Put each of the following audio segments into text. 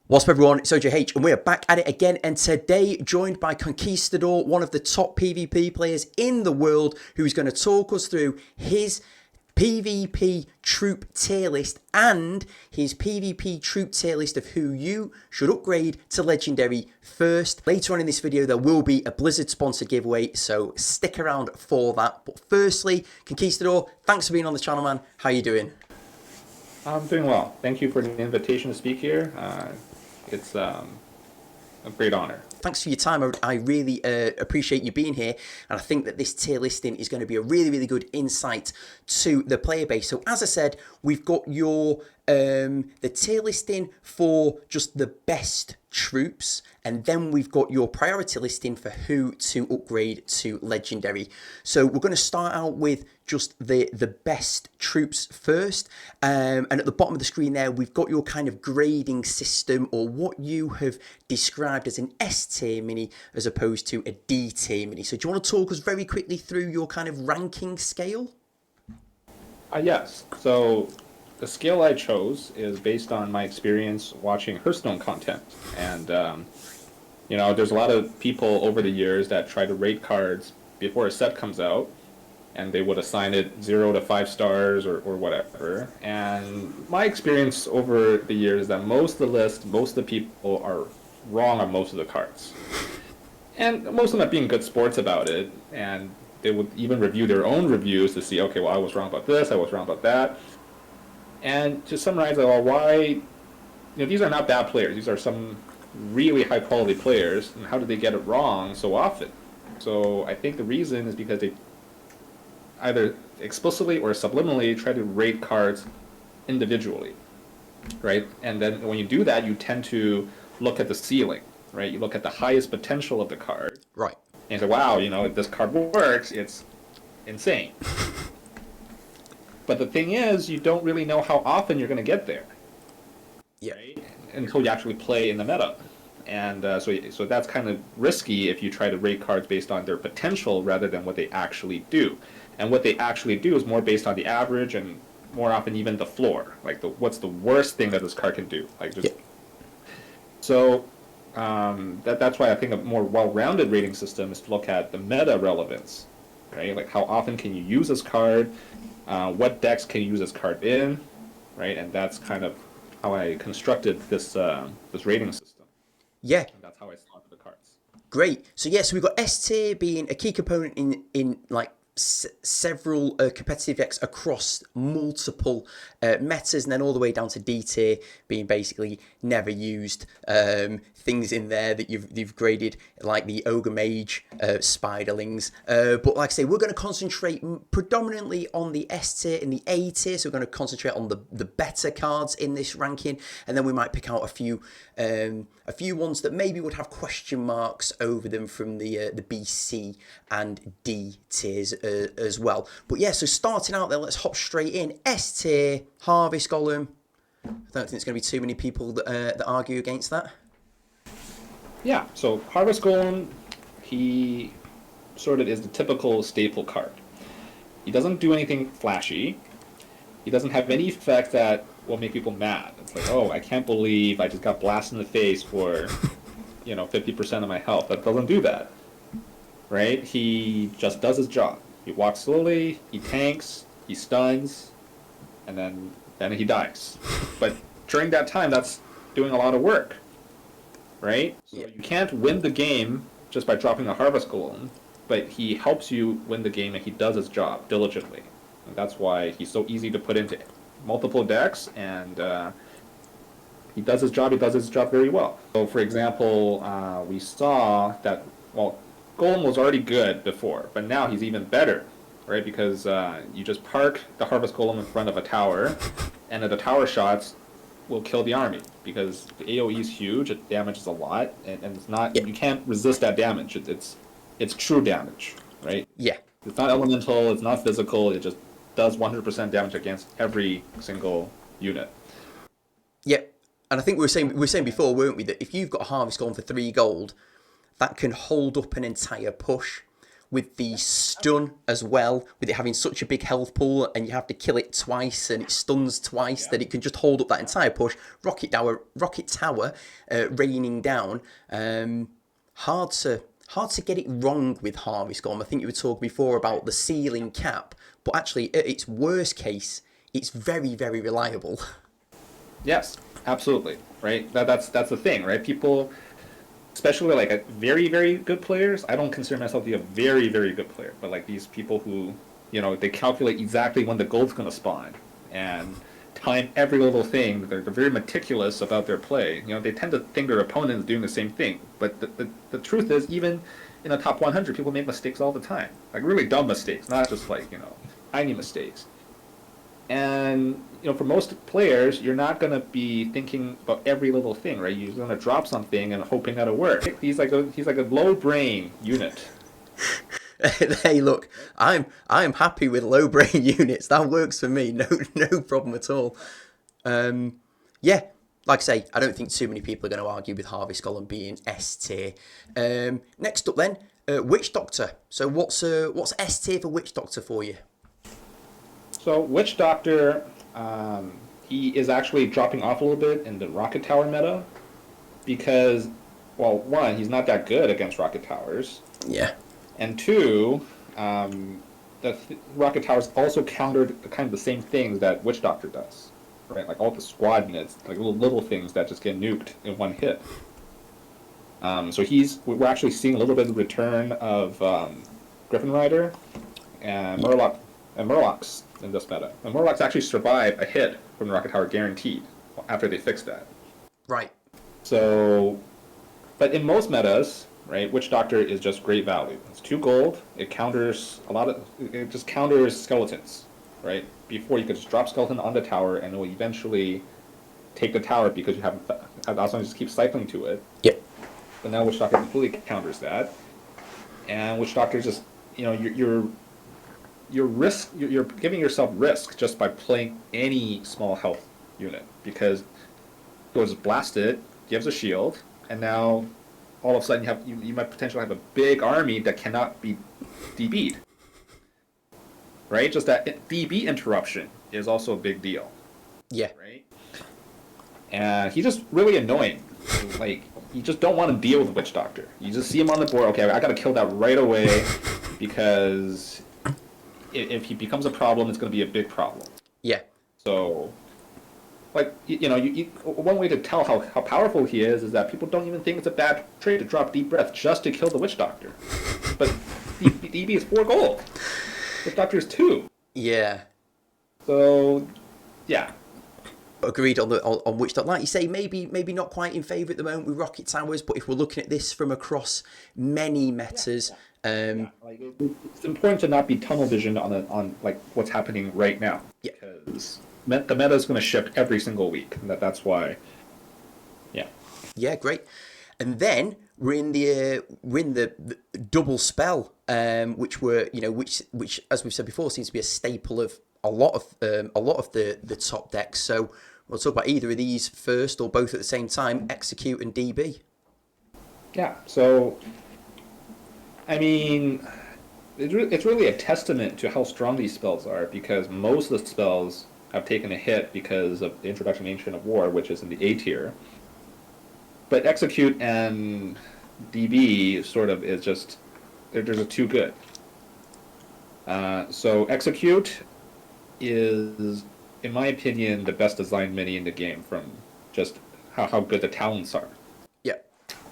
What's up everyone, it's Ojh&x and we're back at it again, and today joined by Conquistador, one of the top PvP players in the world, who's going to talk us through his PvP troop tier list and his PvP troop tier list of who you should upgrade to Legendary first. Later on in this video there will be a Blizzard sponsored giveaway, so stick around for that. But firstly, Conquistador, thanks for being on the channel, man. How you doing? I'm doing well. Thank you for the invitation to speak here. It's a great honor. Thanks for your time. I really appreciate you being here, and I think that this tier listing is going to be a really good insight to the player base. So as I said, we've got your the tier listing for just the best troops, and then we've got your priority listing for who to upgrade to Legendary. So we're going to start out with just the best troops first, and at the bottom of the screen there we've got your kind of grading system, or what you have described as an S tier mini as opposed to a D tier mini. So do you want to talk us very quickly through your kind of ranking scale? Yes. So the scale I chose is based on my experience watching Hearthstone content, and you know, there's a lot of people over the years that try to rate cards before a set comes out, and they would assign it 0 to 5 stars or whatever. And my experience over the years is that most of the list, most of the people are wrong on most of the cards. And most of them are being good sports about it, and they would even review their own reviews to see, okay, well, I was wrong about this, I was wrong about that. And to summarize, well, why, you know, these are not bad players. These are some really high quality players, and how did they get it wrong so often? So I think the reason is because they either explicitly or subliminally try to rate cards individually, right? And then when you do that, you tend to look at the ceiling, right? You look at the highest potential of the card, Right. and say, wow, you know, if this card works, it's insane. But the thing is, you don't really know how often you're going to get there, Yeah. right? Until you actually play in the meta. And so that's kind of risky if you try to rate cards based on their potential rather than what they actually do. And what they actually do is more based on the average, and more often even the floor. Like, what's the worst thing that this card can do? Like, just... Yeah. So that's why I think a more well-rounded rating system is to look at the meta relevance, right? Like, how often can you use this card? What decks can you use this card in, right? And that's kind of how I constructed this this rating system. Yeah. And that's how I selected the cards. Great. So yes, we've got S tier being a key component in like several competitive decks across multiple metas, and then all the way down to D tier being basically never used things in there that you've graded, like the Ogre Mage Spiderlings. But like I say, we're going to concentrate predominantly on the S tier and the A tier, so we're going to concentrate on the better cards in this ranking, and then we might pick out a few ones that maybe would have question marks over them from the B, C and D tiers as well. But yeah, so starting out there, let's hop straight in. S tier, Harvest Golem. I don't think there's going to be too many people that argue against that. Yeah, so Harvest Golem, he sort of is the typical staple card. He doesn't do anything flashy. He doesn't have any effect that will make people mad. It's like, oh, I can't believe I just got blasted in the face for, you know, 50% of my health. That doesn't do that, right? He just does his job. He walks slowly, he tanks, he stuns, and then he dies. But during that time, that's doing a lot of work, right? So you can't win the game just by dropping a Harvest Golem, but he helps you win the game, and he does his job diligently. And that's why he's so easy to put into multiple decks, and he does his job very well. So for example, we saw that, well, Golem was already good before, but now he's even better, right? Because you just park the Harvest Golem in front of a tower, and the tower shots will kill the army, because the AoE is huge, it damages a lot, and it's not, you can't resist that damage. It's true damage, right? Yeah. It's not elemental, it's not physical, it just does 100% damage against every single unit. Yep. And I think we were saying before, weren't we, that if you've got a Harvest Golem for 3 gold, that can hold up an entire push. with the stun as well, with it having such a big health pool, and you have to kill it twice, and it stuns twice, that it can just hold up that entire push. Rocket Tower, raining down. Hard to get it wrong with Harvest Golem. I think you were talking before about the ceiling cap, but actually, at its worst case, it's very, very reliable. Yes, absolutely. Right. That's the thing, right? People, especially like very, very good players. I don't consider myself to be a very, very good player, but like these people who, they calculate exactly when the gold's going to spawn and time every little thing. They're very meticulous about their play. They tend to think their opponent is doing the same thing. But the truth is, even in the top 100, people make mistakes all the time. Like really dumb mistakes, not just like, tiny mistakes. And for most players, you're not going to be thinking about every little thing, right? You're going to drop something and hoping that it'll work. He's like a low brain unit. Hey, look, I'm happy with low brain units. That works for me. No problem at all. Yeah, like I say, I don't think too many people are going to argue with Harvest Golem being S tier. Next up then, Witch Doctor. So what's S tier for Witch Doctor for you? So Witch Doctor, he is actually dropping off a little bit in the Rocket Tower meta because, well, one, he's not that good against Rocket Towers. Yeah. And two, Rocket Towers also countered kind of the same things that Witch Doctor does, right? Like all the squad nits, like little things that just get nuked in one hit. So we're actually seeing a little bit of return of Griffin Rider and Murlocs in this meta. And Murlocs actually survive a hit from the Rocket Tower guaranteed after they fix that. Right. So, but in most metas, right, Witch Doctor is just great value. It's 2 gold. It just counters skeletons, right? Before you could just drop skeleton on the tower and it will eventually take the tower because you have as long as you just keep cycling to it. Yep. But now Witch Doctor completely counters that. And Witch Doctor just, you're giving yourself risk just by playing any small health unit because you'll just blast it, gives a shield, and now all of a sudden you might potentially have a big army that cannot be DB'd. Right? Just that DB interruption is also a big deal. Yeah. Right? And he's just really annoying. Like, you just don't want to deal with Witch Doctor. You just see him on the board, okay, I gotta kill that right away because if he becomes a problem, it's going to be a big problem. Yeah. So, like, one way to tell how powerful he is that people don't even think it's a bad trade to drop Deep Breath just to kill the Witch Doctor. But DB is 4 gold. Witch Doctor is 2. Yeah. So, yeah. Agreed on Witch Doctor. Like you say, maybe not quite in favour at the moment with Rocket Towers, but if we're looking at this from across many metas, it's important to not be tunnel vision on like what's happening right now. Yeah. Because the meta is going to shift every single week, and that's why. Yeah. Yeah, great. And then we're in the double spell, which as we've said before seems to be a staple of a lot of the top decks. So we'll talk about either of these first or both at the same time. Execute and DB. Yeah. So, I mean, it's really a testament to how strong these spells are because most of the spells have taken a hit because of the introduction of Ancient of War, which is in the A tier. But Execute and DB sort of is just, they're just too good. So Execute is, in my opinion, the best designed mini in the game from just how good the talents are. Yeah.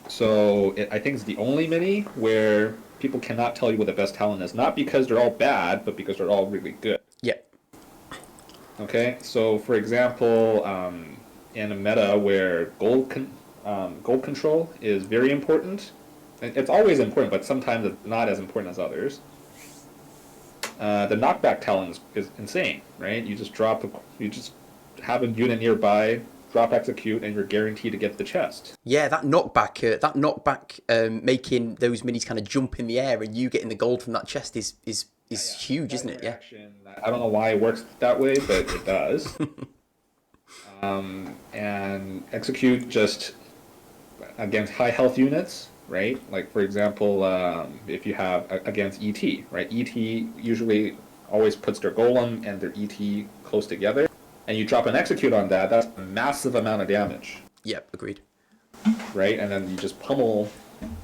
So I think it's the only mini where people cannot tell you what the best talent is, not because they're all bad, but because they're all really good. Yeah. Okay, so for example, in a meta where gold control is very important, it's always important, but sometimes it's not as important as others. The knockback talent is insane, right? You just have a unit nearby, drop Execute, and you're guaranteed to get the chest. Yeah, that knockback, making those minis kind of jump in the air and you getting the gold from that chest is huge, isn't it? Yeah. I don't know why it works that way, but it does. And Execute just against high health units right? Like for example, if you have against ET, right? ET usually always puts their golem and their ET close together, and you drop an execute on that. That's a massive amount of damage, Yep, agreed. right? And then you just pummel,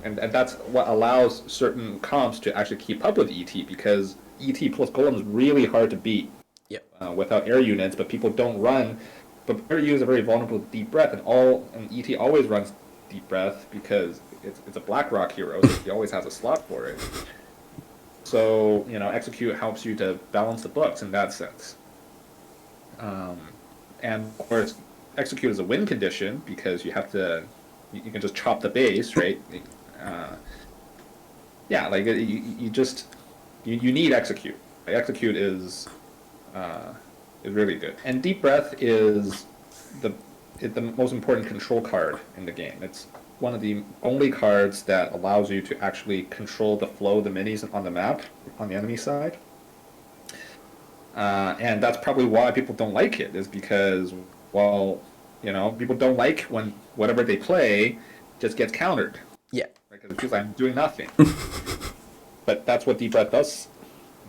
and that's what allows certain comps to actually keep up with ET because ET plus golem is really hard to beat Yep. without air units, but people don't run. But air units are very vulnerable to deep breath, and ET always runs deep breath because it's a BlackRock hero, so he always has a slot for it. So execute helps you to balance the books in that sense. And of course, execute is a win condition because you can just chop the base, right? Yeah, like you need execute. Like, execute is really good. And deep breath is the most important control card in the game. It's one of the only cards that allows you to actually control the flow of the minis on the map on the enemy side. And that's probably why people don't like it, is because, well, people don't like when whatever they play just gets countered. Yeah. Because it feels like I'm doing nothing. But that's what deep breath does,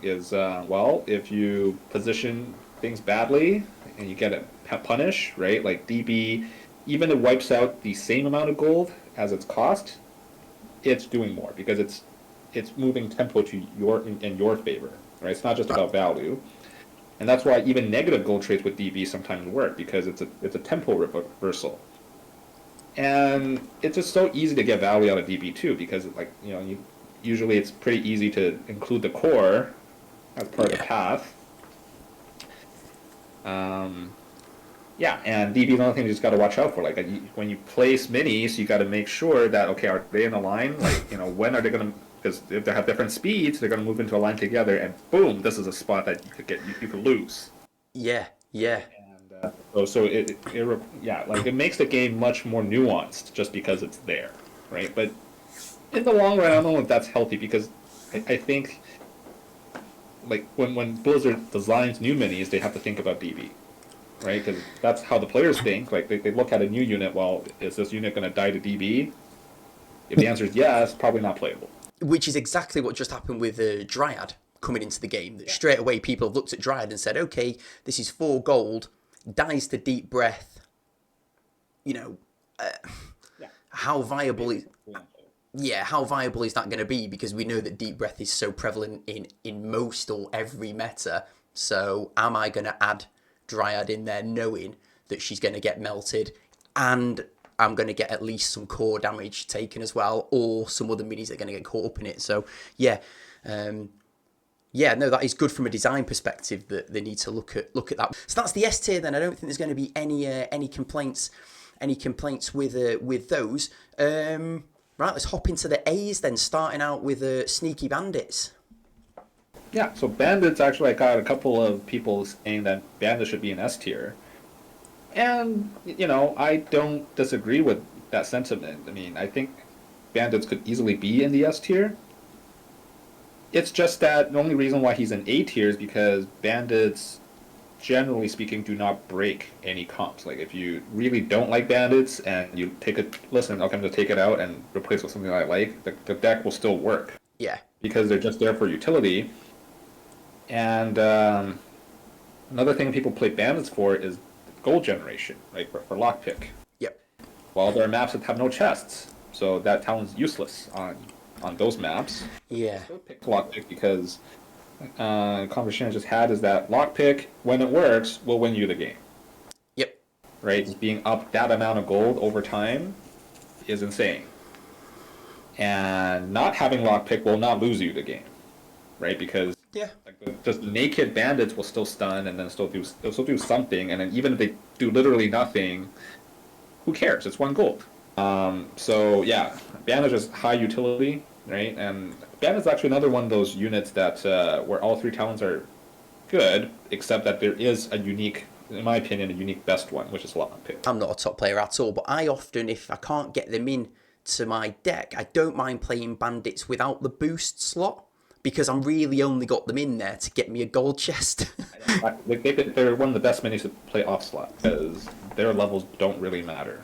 is, well, if you position things badly and you get a punish, right? Like DB, even if it wipes out the same amount of gold as its cost, it's doing more because it's moving tempo to in your favor, right? It's not just about value. And that's why even negative gold trades with DB sometimes work, because it's a tempo reversal. And it's just so easy to get value out of DB too, because usually it's pretty easy to include the core as part of the path. Yeah, and DB is another thing you just got to watch out for. Like when you place minis, you got to make sure that, okay, are they in a line? Like when are they going to? Because if they have different speeds, they're going to move into a line together, and boom, this is a spot that you could lose. Yeah, yeah. And so it makes the game much more nuanced just because it's there, right? But in the long run, I don't know if that's healthy, because I think like when Blizzard designs new minis, they have to think about DB, right? Because that's how the players think. Like they look at a new unit. Well, is this unit going to die to DB? If the answer is yes, probably not playable. Which is exactly what just happened with Dryad coming into the game. That straight away people have looked at Dryad and said, okay, this is 4 gold, dies to deep breath. How viable is... Yeah, how viable is that going to be? Because we know that deep breath is so prevalent in most or every meta. So am I going to add Dryad in there knowing that she's going to get melted and I'm going to get at least some core damage taken as well, or some other minis that are going to get caught up in it? So yeah, that is good from a design perspective, that they need to look at that. So that's the S tier then. I don't think there's going to be any complaints with those. Right, let's hop into the A's then, starting out with Sneaky Bandits. Yeah, so Bandits, actually, I got a couple of people saying that Bandits should be an S tier. And, I don't disagree with that sentiment. I mean, I think Bandits could easily be in the S tier. It's just that the only reason why he's in A tier is because Bandits, generally speaking, do not break any comps. Like, if you really don't like Bandits and you listen, okay, I'm going to take it out and replace with something I like, the deck will still work. Yeah. Because they're just there for utility. And another thing people play Bandits for is gold generation, right, for lockpick. Yep. Well, there are maps that have no chests, so that talent's useless on those maps. Yeah. So pick lockpick because conversation I just had is that lockpick, when it works, will win you the game. Yep. Right? Just being up that amount of gold over time is insane. And not having lockpick will not lose you the game, right? Because just naked bandits will still stun and then they'll still do something, and then even if they do literally nothing, who cares? It's 1 gold. So yeah, bandits is high utility, right? And bandits is actually another one of those units that where all 3 talents are good, except that there is a unique, in my opinion, a unique best one, which is lockpick. I'm not a top player at all, but I often, if I can't get them in to my deck, I don't mind playing bandits without the boost slot, because I'm really only got them in there to get me a gold chest. They're one of the best minis to play off slot, because their levels don't really matter.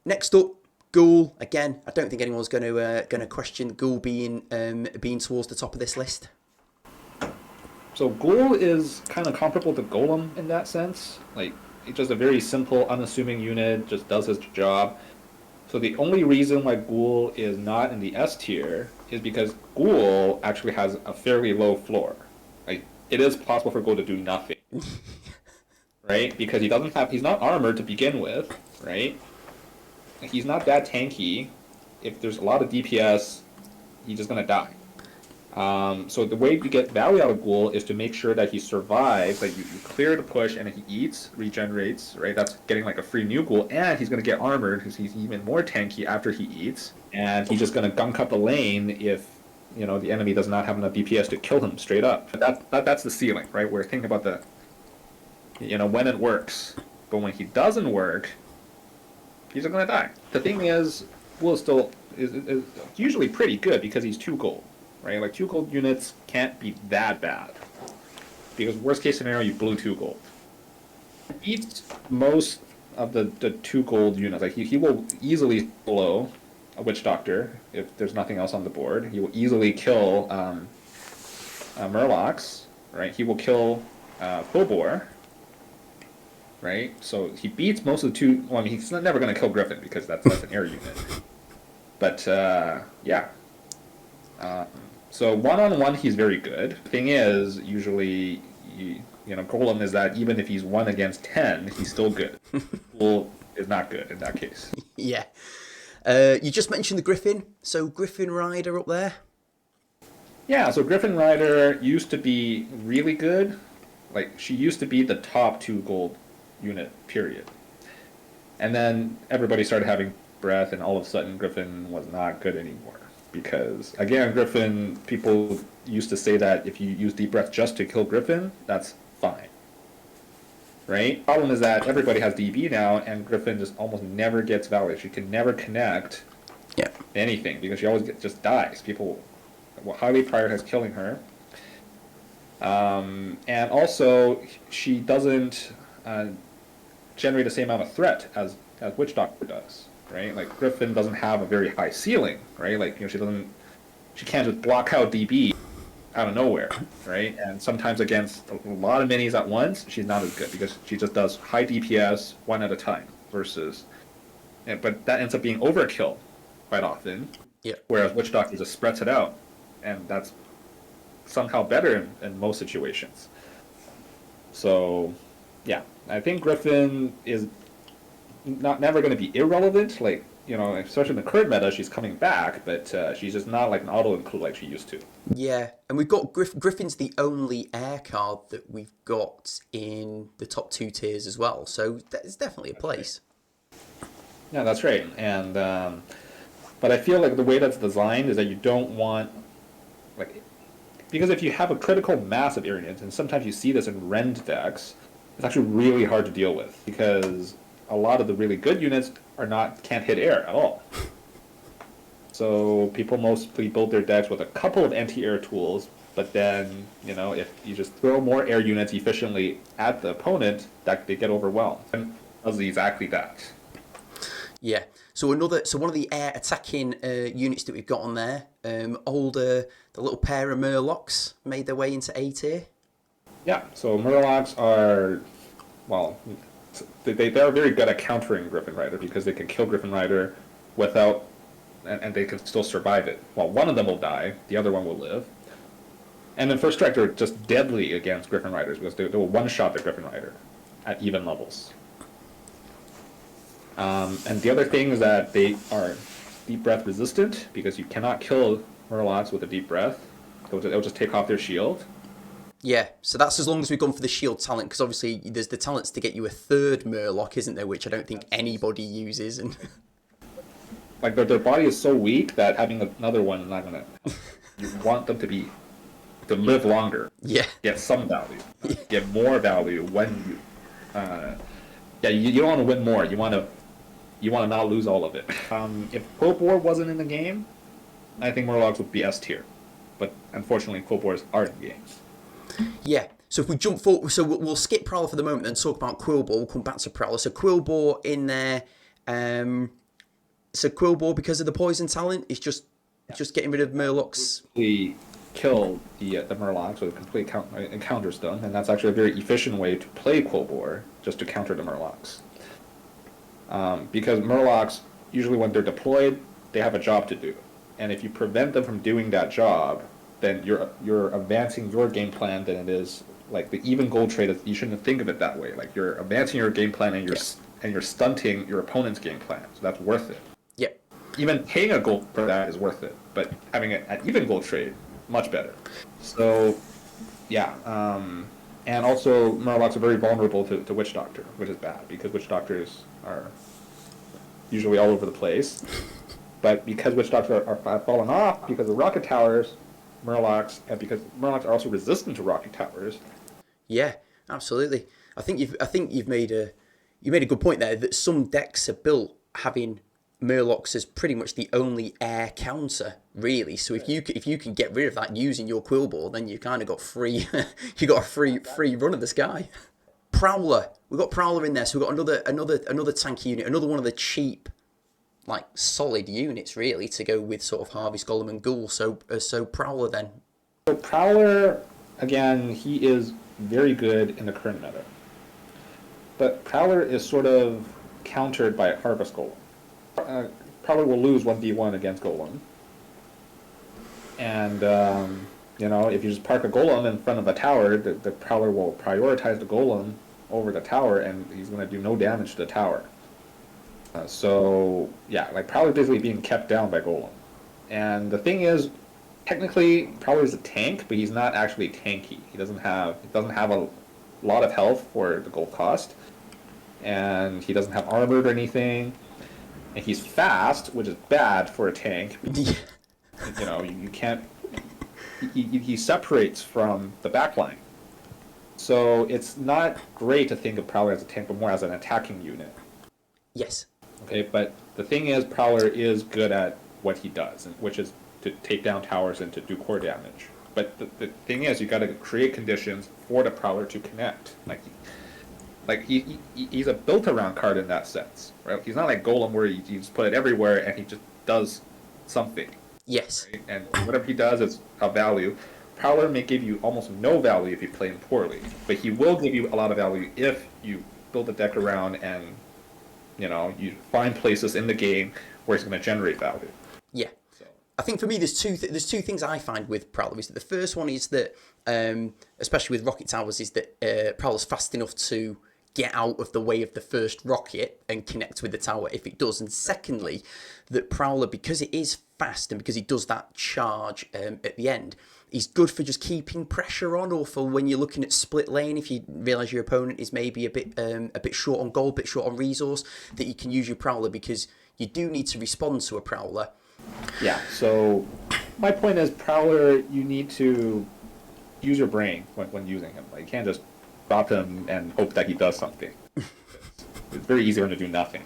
Next up, Ghoul, again, I don't think anyone's going to question Ghoul being towards the top of this list. So Ghoul is kind of comparable to Golem in that sense. Like, it's just a very simple, unassuming unit, just does his job. So the only reason why Ghoul is not in the S tier is because Ghoul actually has a fairly low floor. Like, it is possible for Ghoul to do nothing. Right? Because he's not armored to begin with, right? He's not that tanky. If there's a lot of DPS, he's just gonna die. So the way you get value out of Ghoul is to make sure that he survives, like you clear the push and he eats, regenerates, right? That's getting like a free new Ghoul, and he's going to get armored because he's even more tanky after he eats, and he's just going to gunk up the lane if, you know, the enemy does not have enough DPS to kill him straight up. That's the ceiling, right? We're thinking about the, you know, when it works, but when he doesn't work, he's going to die. The thing is, Ghoul still is usually pretty good because he's 2 gold. Right, like 2 gold units can't be that bad, because worst case scenario you blew 2 gold. He eats most of the 2 gold units. Like he will easily blow a Witch Doctor if there's nothing else on the board. He will easily kill Murlocs. Right, he will kill Phobor. Right, so he beats most of the 2. Well, I mean, he's never going to kill Griffin because that's an air unit. But yeah. So one-on-one, he's very good. The thing is, usually, you know, Golem is that even if he's 1 against 10, he's still good. Ghoul is not good in that case. Yeah. You just mentioned the Griffin. So Griffin Rider up there? Yeah, so Griffin Rider used to be really good. Like, she used to be the top 2 gold unit, period. And then everybody started having breath, and all of a sudden Griffin was not good anymore. Because, again, Griffin, people used to say that if you use Deep Breath just to kill Griffin, that's fine. Right? Problem is that everybody has DB now, and Griffin just almost never gets value. She can never connect anything, because she always just dies. People will highly prioritize killing her. And also, she doesn't generate the same amount of threat as Witch Doctor does. Right, like Griffin doesn't have a very high ceiling, right? Like, you know, she can't just block out DB out of nowhere, right? And sometimes against a lot of minis at once, she's not as good because she just does high DPS 1 at a time versus, but that ends up being overkill quite often. Yeah. Whereas Witch Doctor just spreads it out, and that's somehow better in most situations. So, yeah, I think Griffin is never going to be irrelevant, like, you know, especially in the current meta, she's coming back, but she's just not like an auto-include like she used to. Yeah, and we've got Griffin's the only air card that we've got in the top 2 tiers as well, so it's definitely a place. Yeah, that's right. And but I feel like the way that's designed is that you don't want, like, because if you have a critical mass of air units, and sometimes you see this in rend decks, it's actually really hard to deal with, because a lot of the really good units can't hit air at all. So people mostly build their decks with a couple of anti-air tools, but then, you know, if you just throw more air units efficiently at the opponent, that they get overwhelmed. And it does exactly that. Yeah. So one of the air attacking units that we've got on there, the little pair of Murlocs made their way into A tier. Yeah. So Murlocs are, well, they're very good at countering Griffin Rider because they can kill Griffin Rider without, and they can still survive it. Well, one of them will die, the other one will live. And then First Strike, they're just deadly against Griffin Riders because they will one-shot the Griffin Rider at even levels. And the other thing is that they are Deep Breath resistant because you cannot kill Murlocs with a Deep Breath. It'll just take off their shield. Yeah, so that's as long as we've gone for the shield talent, because obviously there's the talents to get you a 3rd Murloc, isn't there, which I don't think anybody uses. And like their body is so weak that having another one is not gonna. You want them to live longer. Yeah. Get some value. Get more value when you. You don't want to win more. You want to not lose all of it. If Phobor wasn't in the game, I think Murlocs would be S tier, but unfortunately Phobors are in games. Yeah, so if we jump forward, so we'll skip Prowler for the moment and talk about Quillbore. We'll come back to Prowler. So Quillbore in there, So Quillbore, because of the poison talent, is just getting rid of Murlocs. We kill the Murlocs with a complete encounter stun, and that's actually a very efficient way to play Quillbore, just to counter the Murlocs. Because Murlocs, usually when they're deployed, they have a job to do. And if you prevent them from doing that job, then you're advancing your game plan than it is like the even goal trade. You shouldn't think of it that way. Like you're advancing your game plan and you're stunting your opponent's game plan. So that's worth it. Yeah. Even paying a gold for that is worth it, but having an even gold trade, much better. So, yeah. And also, Murlocs are very vulnerable to Witch Doctor, which is bad, because Witch Doctors are usually all over the place. But because Witch Doctors are falling off because of Rocket Towers, Murlocs, and because Murlocs are also resistant to Rocket Towers. Yeah, absolutely. I think you've made a good point there, that some decks are built having Murlocs as pretty much the only air counter, really. So if you can get rid of that using your Quillbore, then you kind of got free a free run of the sky. Prowler, we've got Prowler in there, so we've got another tank unit, another one of the cheap, like solid units really to go with sort of Harvest Golem and Ghoul. So Prowler then. So Prowler, again, he is very good in the current meta, but Prowler is sort of countered by Harvest Golem. Prowler will lose 1v1 against Golem, and if you just park a Golem in front of a tower, the Prowler will prioritize the Golem over the tower, and he's going to do no damage to the tower. Like Prowler basically being kept down by Golem. And the thing is, technically Prowler is a tank, but he's not actually tanky. He doesn't have a lot of health for the gold cost, and he doesn't have armored or anything. And he's fast, which is bad for a tank. You can't. He separates from the backline, so it's not great to think of Prowler as a tank, but more as an attacking unit. Yes. Okay, but the thing is, Prowler is good at what he does, which is to take down towers and to do core damage. But the thing is, you got to create conditions for the Prowler to connect. He's a built-around card in that sense, right? He's not like Golem where you just put it everywhere and he just does something. Yes. Right? And whatever he does is of value. Prowler may give you almost no value if you play him poorly, but he will give you a lot of value if you build a deck around and you find places in the game where he's going to generate value. Yeah. So. I think for me, there's two things I find with Prowler. Is that the first one is that, especially with Rocket Towers, is that Prowler's fast enough to get out of the way of the first rocket and connect with the tower if it does. And secondly, that Prowler, because it is fast and because he does that charge at the end, he's good for just keeping pressure on, or for when you're looking at split lane, if you realise your opponent is maybe a bit short on gold, a bit short on resource, that you can use your Prowler, because you do need to respond to a Prowler. Yeah, so my point is, Prowler, you need to use your brain when using him. You can't just drop him and hope that he does something. It's very easy for him to do nothing.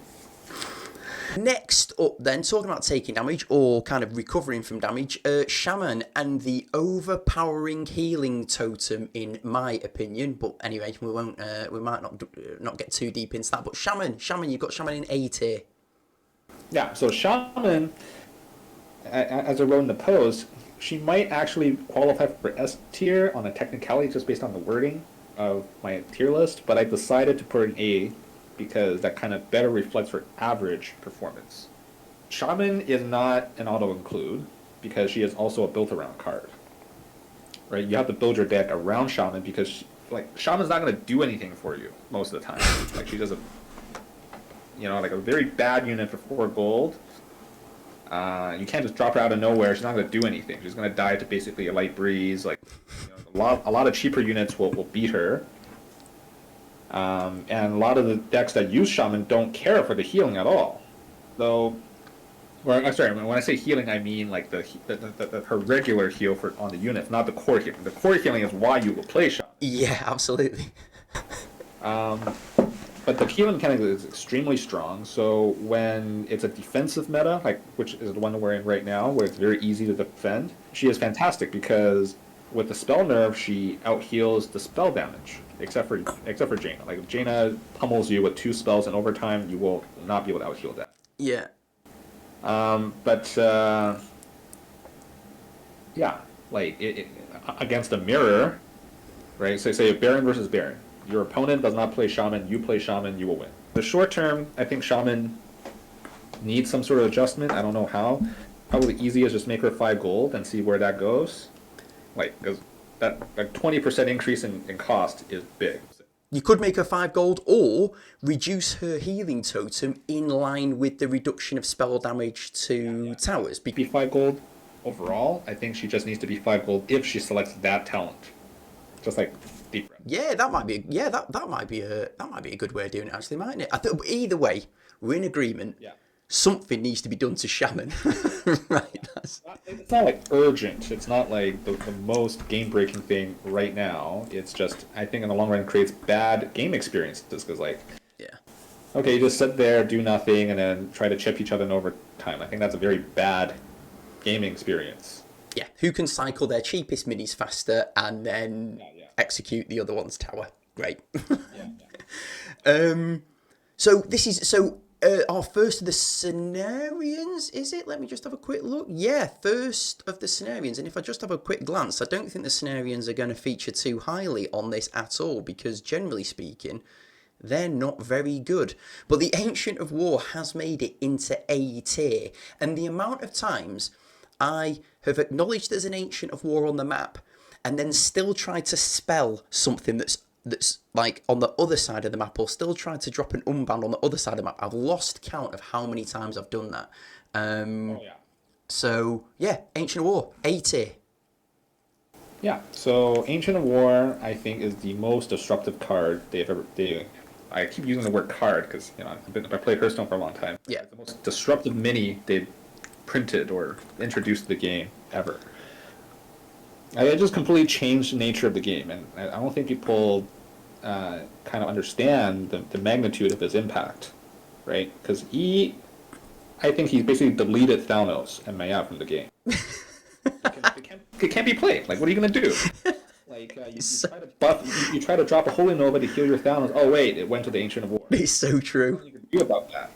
Next up then, talking about taking damage or kind of recovering from damage, Shaman and the overpowering healing totem, in my opinion. But anyway, we might not get too deep into that. But Shaman, you've got Shaman in A tier. Yeah, so Shaman, as I wrote in the post, she might actually qualify for S tier on a technicality just based on the wording of my tier list, but I decided to put her in A because that kind of better reflects her average performance. Shaman is not an auto-include because she is also a built-around card. Right? You have to build your deck around Shaman because Shaman's not going to do anything for you most of the time. She does a very bad unit for 4 gold. You can't just drop her out of nowhere. She's not going to do anything. She's going to die to basically a light breeze. A lot of cheaper units will beat her. And a lot of the decks that use Shaman don't care for the healing at all. When I say healing, I mean her regular heal on the units, not the core healing. The core healing is why you will play Shaman. Yeah, absolutely. But the healing mechanic is extremely strong, so when it's a defensive meta, which is the one we're in right now, where it's very easy to defend, she is fantastic because with the spell nerf, she out-heals the spell damage, except for Jaina. If Jaina pummels you with 2 spells in overtime, you will not be able to out-heal that. Yeah. But yeah, like against a mirror, right? So say Baron versus Baron. Your opponent does not play Shaman, you play Shaman, you will win. The short term, I think Shaman needs some sort of adjustment. I don't know how. Probably the easiest is just make her 5 gold and see where that goes. Like, because that like 20% increase in cost is big. You could make her 5 gold or reduce her healing totem in line with the reduction of spell damage to towers. Be 5 gold overall. I think she just needs to be 5 gold if she selects that talent. Just like deep breath. Yeah, that might be that might be a good way of doing it actually, mightn't it? I think either way, we're in agreement. Yeah. Something needs to be done to Shaman. Right. It's not like urgent. It's not like the most game-breaking thing right now. It's just, I think in the long run, it creates bad game experiences. Because, like, Yeah. okay, you just sit there, do nothing, and then try to chip each other in overtime. I think that's a very bad gaming experience. Yeah. Who can cycle their cheapest minis faster and then execute the other one's tower? Great. So this is our first of the Cenarians, is it? Let me just have a quick look. Yeah, first of the Cenarians. And if I just have a quick glance, I don't think the Cenarians are going to feature too highly on this at all, because generally speaking, they're not very good. But the Ancient of War has made it into A tier. And the amount of times I have acknowledged there's an Ancient of War on the map and then still tried to spell something that's like on the other side of the map, or still trying to drop an unbound on the other side of the map. I've lost count of how many times I've done that. So yeah, Ancient of War, A tier. Yeah, so Ancient of War, I think, is the most disruptive card they've ever. I keep using the word card because I played Hearthstone for a long time. Yeah, it's the most disruptive mini they've printed or introduced to the game ever. It just completely changed the nature of the game, and I don't think people kind of understand the magnitude of his impact, right? Because I think he basically deleted Thanos and Maya from the game. It can't be played. Like, what are you gonna do? Like, you try to buff, you try to drop a Holy Nova to heal your Thanos. Oh wait, it went to the Ancient of War. It's so true. What are you gonna do about that?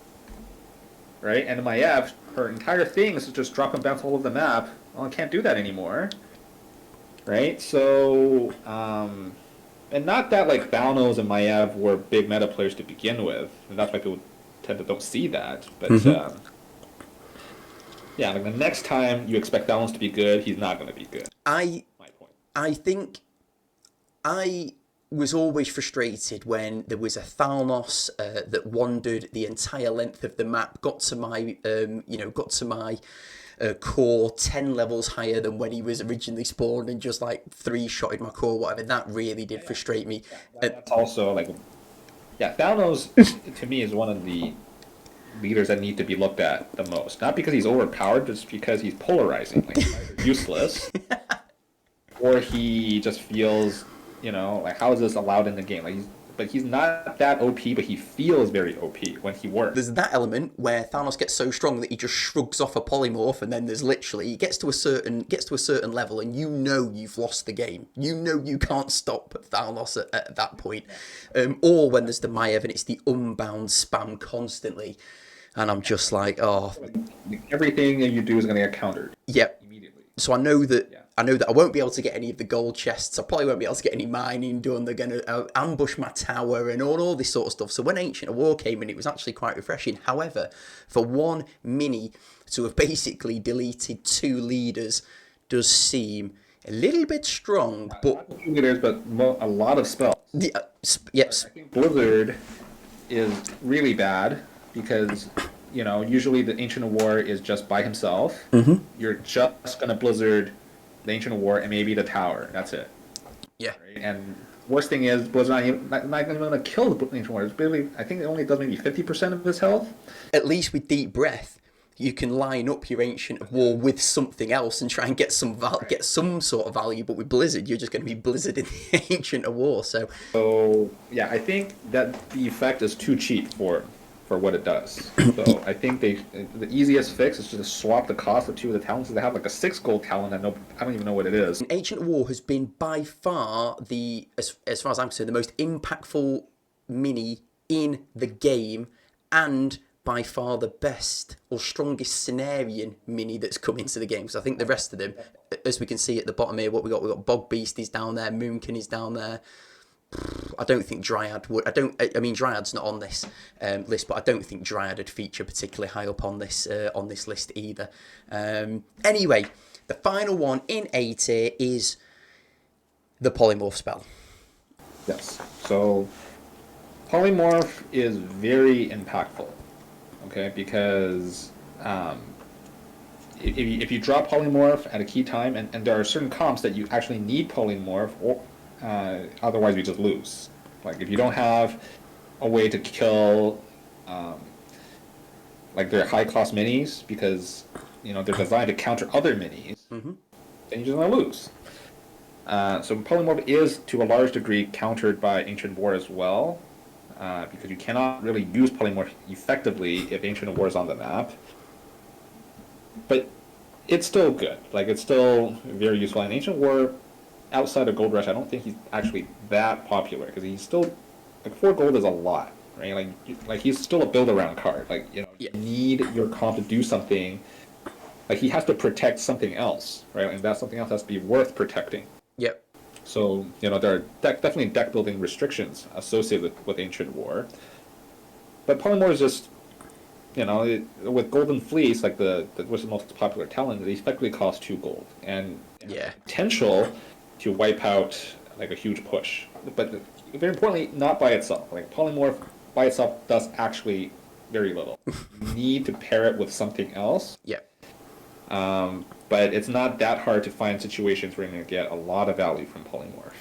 Right? And Maya, her entire thing is to just drop and bounce all over the map. Well, I can't do that anymore. Right? So, and not that like Thanos and Maiev were big meta players to begin with, and that's why people tend to don't see that. But yeah, like the next time you expect Thanos to be good, he's not going to be good. I think I was always frustrated when there was a Thanos that wandered the entire length of the map, got to my core 10 levels higher than when he was originally spawned, and just like 3-shotted my core, whatever. That really did frustrate me. That's also like, Thanos to me is one of the leaders that need to be looked at the most. Not because he's overpowered, just because he's polarizing. Like, he's either useless, or he just feels, like, how is this allowed in the game? Like, but he's not that OP, but he feels very OP when he works. There's that element where Thanos gets so strong that he just shrugs off a polymorph, and then there's literally, he gets to a certain level, and you've lost the game. You can't stop Thanos at that point. Or when there's the Maiev and it's the unbound spam constantly, and I'm just like, oh. Everything you do is going to get countered. Yep. Immediately. So I know that I won't be able to get any of the gold chests. I probably won't be able to get any mining done. They're going to ambush my tower and all this sort of stuff. So when Ancient of War came in, it was actually quite refreshing. However, for one mini to have basically deleted 2 leaders does seem a little bit strong. But not 2 leaders, but a lot of spells. Yes. I think Blizzard is really bad because, usually the Ancient of War is just by himself. Mm-hmm. You're just going to Blizzard the Ancient of War and maybe the tower. That's it. Yeah. Right? And worst thing is Blizzard not even going to kill the Ancient of War. It's barely, I think it only does maybe 50% of his health. At least with Deep Breath, you can line up your Ancient of War with something else and try and get some sort of value. But with Blizzard, you're just going to be Blizzard in the Ancient of War. So yeah, I think that the effect is too cheap for what it does. So I think the easiest fix is to just swap the cost of 2 of the talents. They have like a 6 gold talent. I don't even know what it is. Ancient War has been by far as far as I'm concerned, the most impactful mini in the game, and by far the best or strongest Cenarian mini that's come into the game. Because I think the rest of them, as we can see at the bottom here, what we got Bog Beast is down there, Moonkin is down there. I don't think Dryad would. I mean, Dryad's not on this list, but I don't think Dryad would feature particularly high up on this list either. Anyway, the final one in A tier is the Polymorph spell. Yes. So Polymorph is very impactful. Okay, because if you drop Polymorph at a key time, and there are certain comps that you actually need Polymorph, or otherwise we just lose. Like if you don't have a way to kill like their high cost minis, because they're designed to counter other minis, then you're just gonna lose. So Polymorph is to a large degree countered by Ancient War as well. Because you cannot really use Polymorph effectively if Ancient War is on the map. But it's still good. Like, it's still very useful. And Ancient War, outside of Gold Rush, I don't think he's actually that popular. Because he's still... Like, 4 gold is a lot, right? Like he's still a build-around card. Like, you need your comp to do something. Like, he has to protect something else, right? And that something else has to be worth protecting. Yep. So, there are definitely deck-building restrictions associated with Ancient War. But Polymorph is just, with Golden Fleece, like what's the most popular talent, it effectively costs 2 gold. And potential to wipe out, like, a huge push. But very importantly, not by itself. Like, Polymorph by itself does actually very little. You need to pair it with something else. Yeah. But it's not that hard to find situations where you're going to get a lot of value from Polymorph.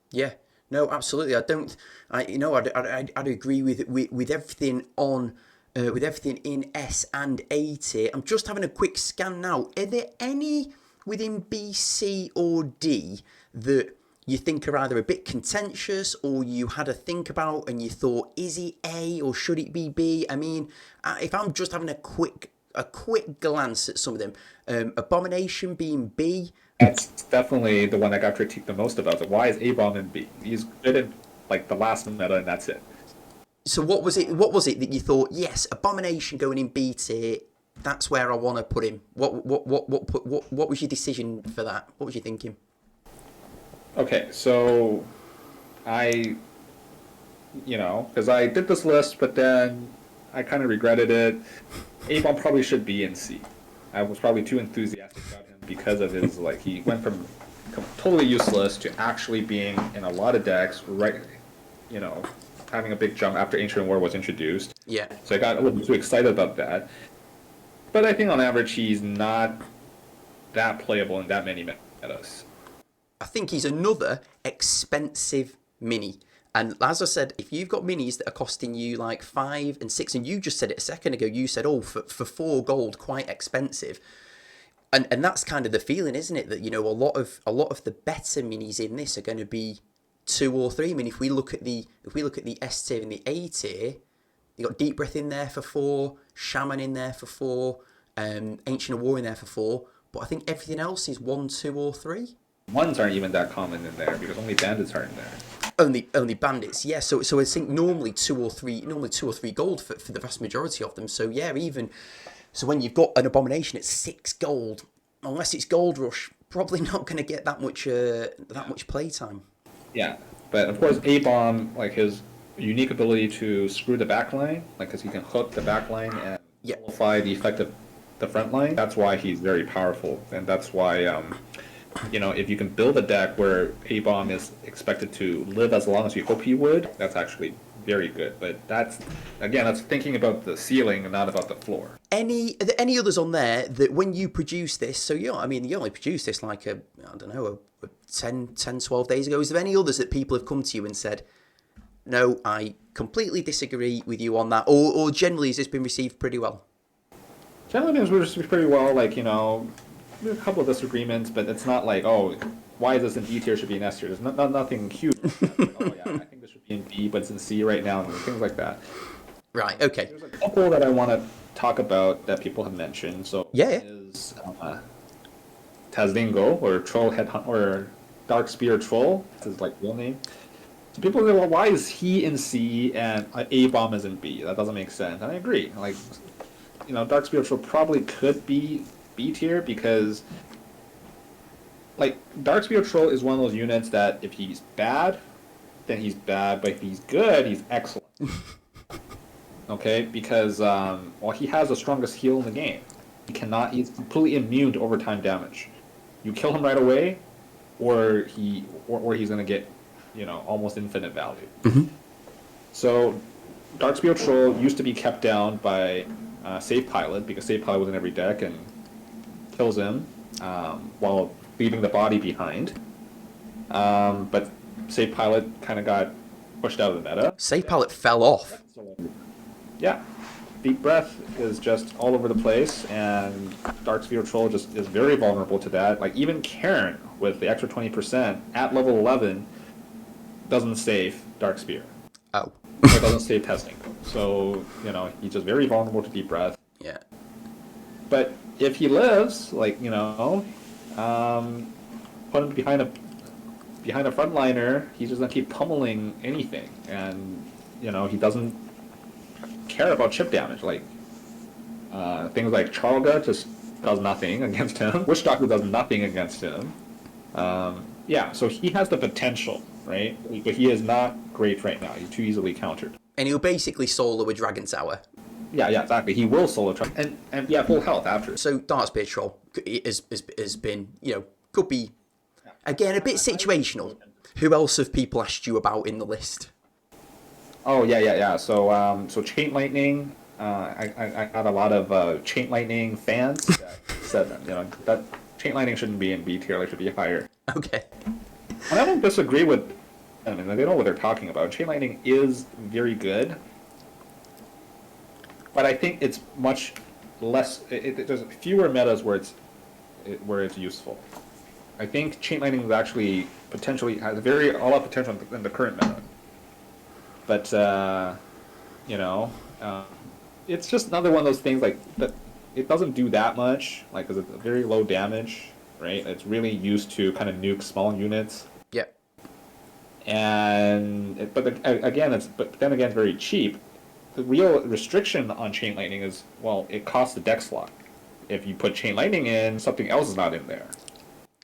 Yeah, no, absolutely. I'd agree with everything on, with everything in S and A tier. I'm just having a quick scan now. Are there any within B, C, or D that you think are either a bit contentious, or you had a think about and you thought, is it A or should it be B? I mean, if I'm just having a quick glance at some of them, Abomination being B. That's definitely the one that got critiqued the most about it. Why is A-Bomb in B? He's good in like the last meta, and that's it. So what was it that you thought, yes, Abomination going in B tier, that's where I want to put him? What was your decision for that? What was you thinking? Okay, so because I did this list, but then I kind of regretted it. A-Bomb probably should be in C. I was probably too enthusiastic about him because of his, he went from totally useless to actually being in a lot of decks, right, having a big jump after Ancient War was introduced. Yeah. So I got a little too excited about that. But I think on average he's not that playable in that many metas. I think he's another expensive mini. And as I said, if you've got minis that are costing you like 5 and 6, and you just said it a second ago, you said, for 4 gold, quite expensive. And that's kind of the feeling, isn't it? That, a lot of the better minis in this are going to be 2 or 3. I mean, if we look at the S tier and the A tier, you got Deep Breath in there for 4, Shaman in there for 4, Ancient War in there for 4. But I think everything else is 1, 2, or 3. Ones aren't even that common in there because only bandits are in there. Only bandits, yeah. So I think normally 2 or 3 gold for the vast majority of them. So yeah, so when you've got an Abomination at 6 gold, unless it's Gold Rush, probably not going to get that much playtime. Yeah, but of course A-Bomb, like his unique ability to screw the backline, because he can hook the backline and nullify the effect of the front line. That's why he's very powerful, and that's why if you can build a deck where A-Bomb is expected to live as long as you hope he would, that's actually very good. But that's thinking about the ceiling and not about the floor. Are there any others on there that when you produce this, so you only produced this like 10, 12 days ago. Is there any others that people have come to you and said, no, I completely disagree with you on that? Or generally has this been received pretty well? Generally it's been received pretty well, a couple of disagreements, but it's not like, why is this in D tier, should be in S tier? There's nothing huge. I think this should be in B, but it's in C right now, and things like that. Right, okay. There's a couple that I want to talk about that people have mentioned. So is Tazdingo, or Troll Headhunt, or Dark Spear Troll. This is real name. So people say, well, why is he in C and A-bomb is in B? That doesn't make sense. And I agree. Like, you know, Dark Spiritual probably could be B tier because, like, Dark Spiritual is one of those units that if he's bad, then he's bad, but if he's good, he's excellent. Okay? Because, well, he has the strongest heal in the game. He's completely immune to overtime damage. You kill him right away, or he's gonna get, you know, almost infinite value. Mm-hmm. So, Dark Spiritual used to be kept down by Save Pilot, because Save Pilot was in every deck and kills him while leaving the body behind. But Save Pilot kind of got pushed out of the meta. Save Palette fell off. Yeah. Deep Breath is just all over the place, and Dark Spiritual just is very vulnerable to that. Like, even Karen, with the extra 20%, at level 11, doesn't save Dark Spear. Oh. It doesn't save Testing. So, you know, he's just very vulnerable to Deep Breath. Yeah. But if he lives, like, you know, put him behind a frontliner, he's just gonna keep pummeling anything. And, you know, he doesn't care about chip damage. Like, things like Charlga just does nothing against him. Witch Doctor does nothing against him. Yeah, so he has the potential, right? But he is not great right now. He's too easily countered. And he'll basically solo a Dragon Tower. Yeah, exactly. He will solo try and yeah, full health after. So Dark Spear Troll has been, you know, could be, again, a bit situational. Who else have people asked you about in the list? Oh yeah. So Chain Lightning. I got a lot of Chain Lightning fans that said, you know, that Chain Lightning shouldn't be in B tier. It should be higher. Okay. And I don't disagree with. I mean, they know what they're talking about. Chain Lightning is very good, but I think it's much less. There's fewer metas where it's useful. I think Chain Lightning is actually potentially has very all-out potential in the current meta. But you know, it's just another one of those things like that. It doesn't do that much, like, because it's very low damage, right? It's really used to kind of nuke small units. Yep. And but then again, it's very cheap. The real restriction on Chain Lightning is, well, it costs the deck slot. If you put Chain Lightning in, something else is not in there.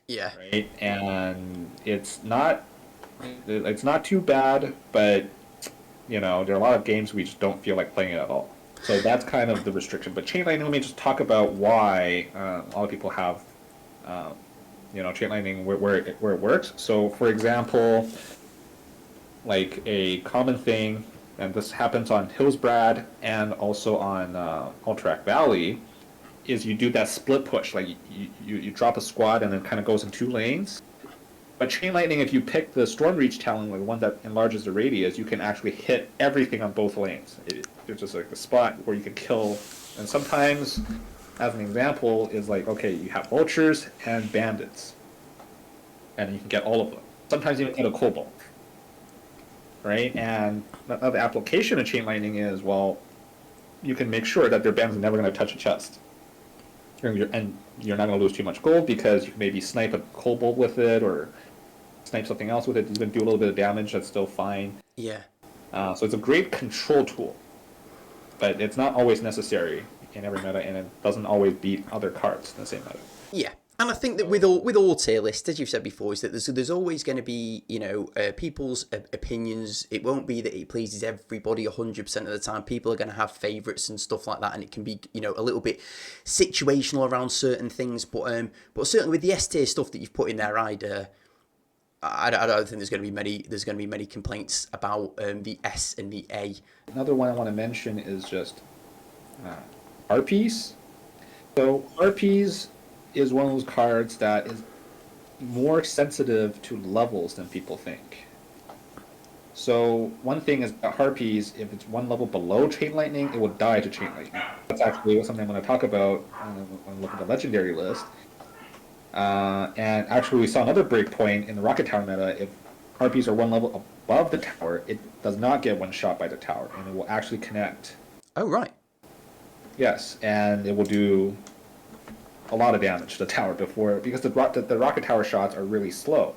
Yeah. Right, and it's not too bad, but you know, there are a lot of games we just don't feel like playing it at all. So that's kind of the restriction. But Chain Lightning, let me just talk about why a lot of people have, you know, Chain Lightning where it works. So, for example, like a common thing, and this happens on Hillsbrad and also on Ultrac Valley, is you do that split push. Like you drop a squad and it kind of goes in 2 lanes. But Chain Lightning, if you pick the Storm Reach Talon, like the one that enlarges the radius, you can actually hit everything on both lanes. It's just like the spot where you can kill. And sometimes, as an example, is like, okay, you have vultures and bandits, and you can get all of them. Sometimes you even get a kobold, right? And the application of Chain Lightning is, well, you can make sure that their bandits are never going to touch a chest. And you're not going to lose too much gold because you can maybe snipe a kobold with it, or snipe something else with it. It's going to do a little bit of damage. That's still fine. Yeah. So it's a great control tool, but it's not always necessary in every meta, and it doesn't always beat other cards in the same meta. Yeah. And I think that with all tier lists, as you've said before, is that there's always going to be, you know, people's opinions. It won't be that it pleases everybody 100% of the time. People are going to have favourites and stuff like that, and it can be, you know, a little bit situational around certain things. But certainly with the S tier stuff that you've put in there, I don't think there's going to be many complaints about the S and the A. Another one I want to mention is just Harpies. So Harpies is one of those cards that is more sensitive to levels than people think. So one thing is that Harpies, if it's one level below Chain Lightning, it will die to Chain Lightning. That's actually something I'm going to talk about when I look at the Legendary list. And actually we saw another breakpoint in the Rocket Tower meta. If Harpies are one level above the tower, it does not get one shot by the tower, and it will actually connect. Oh, right. Yes, and it will do a lot of damage to the tower because the Rocket Tower shots are really slow.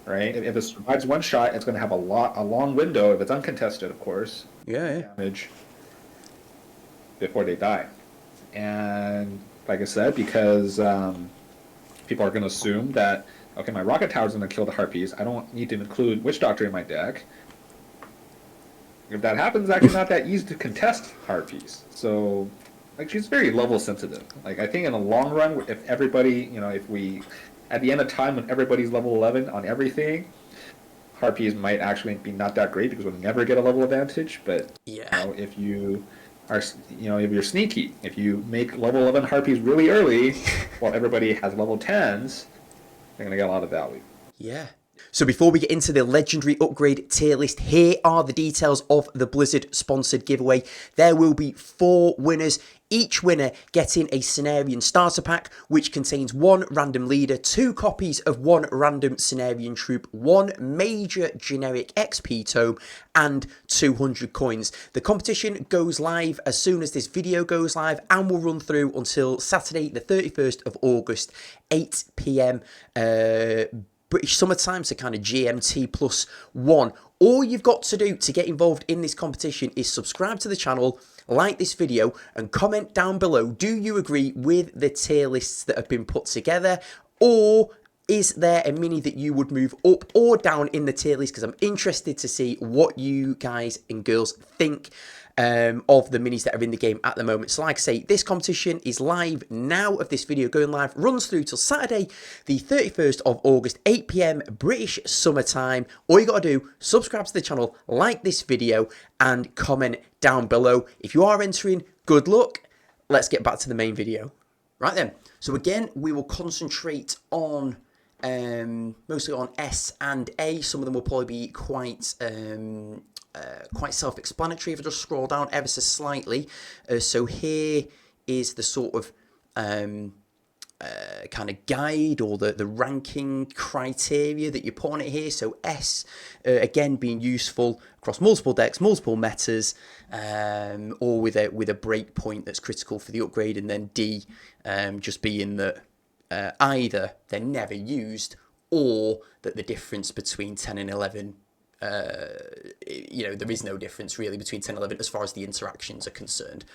right? If it survives one shot, it's going to have a long window, if it's uncontested, of course, Yeah. damage before they die. And like I said, because people are going to assume that, okay, my rocket tower is going to kill the harpies, I don't need to include Witch Doctor in my deck. If that happens, it's actually not that easy to contest harpies. So, like, she's very level sensitive. Like, I think in the long run, if everybody, if we, at the end of time, when everybody's level 11 on everything, harpies might actually be not that great because we'll never get a level advantage. But if you are, if you're sneaky, if you make level 11 harpies really early, while everybody has level 10s, they're gonna get a lot of value. Yeah. So before we get into the legendary upgrade tier list, here are the details of the Blizzard sponsored giveaway. There will be 4 winners, each winner getting a Cenarian starter pack, which contains 1 random leader, 2 copies of 1 random Cenarian troop, 1 major generic XP tome, and 200 coins. The competition goes live as soon as this video goes live and will run through until Saturday the 31st of August, 8 PM British summertime, so kind of GMT +1. All you've got to do to get involved in this competition is subscribe to the channel, like this video, and comment down below. Do you agree with the tier lists that have been put together? Or is there a mini that you would move up or down in the tier list? Because I'm interested to see what you guys and girls think of the minis that are in the game at the moment. So like I say, this competition is live now of this video going live, runs through till Saturday the 31st of August, 8 PM British summertime. All you got to do, subscribe to the channel, like this video, and comment down below. If you are entering, good luck. Let's get back to the main video. Right then, so again, we will concentrate on mostly on S and A. Some of them will probably be quite self-explanatory if I just scroll down ever so slightly. So here is the sort of kind of guide or the ranking criteria that you put on it here. So S, again, being useful across multiple decks, multiple metas, or with a break point that's critical for the upgrade, and then D, just being that either they're never used or that the difference between 10 and 11, there is no difference really between 10 and 11 as far as the interactions are concerned.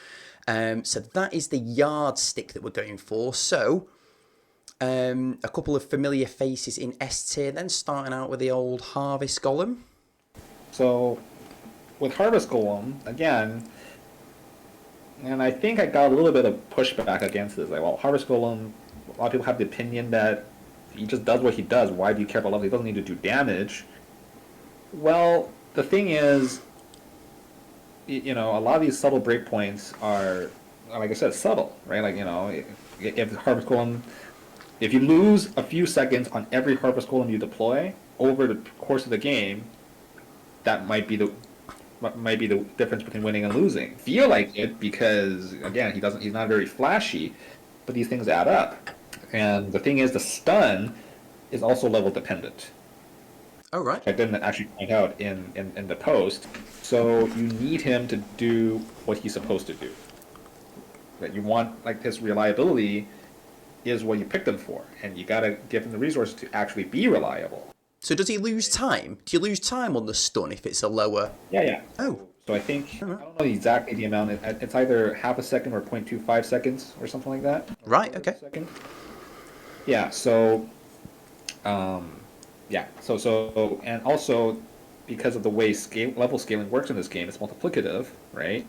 So that is the yardstick that we're going for. So a couple of familiar faces in S tier, then starting out with the old Harvest Golem. So with Harvest Golem, again, and I think I got a little bit of pushback against this. Like, well, Harvest Golem, a lot of people have the opinion that he just does what he does. Why do you care about level? He doesn't need to do damage. Well, the thing is, a lot of these subtle breakpoints are, like I said, subtle, right? Like, if Harvest Golem, if you lose a few seconds on every Harvest Golem you deploy over the course of the game, that might be the difference between winning and losing. Feel like it because, again, he's not very flashy, but these things add up. And the thing is, the stun is also level dependent. Oh, right. I didn't actually point out in the post. So you need him to do what he's supposed to do. That you want, like, his reliability is what you picked him for, and you gotta give him the resources to actually be reliable. So does he lose time? Do you lose time on the stun if it's a lower? Yeah. Oh. So I think, I don't know exactly the amount. It's either half a second or 0.25 seconds or something like that. Right. Okay. Yeah. So. Yeah, so and also because of the way level scaling works in this game, it's multiplicative, right?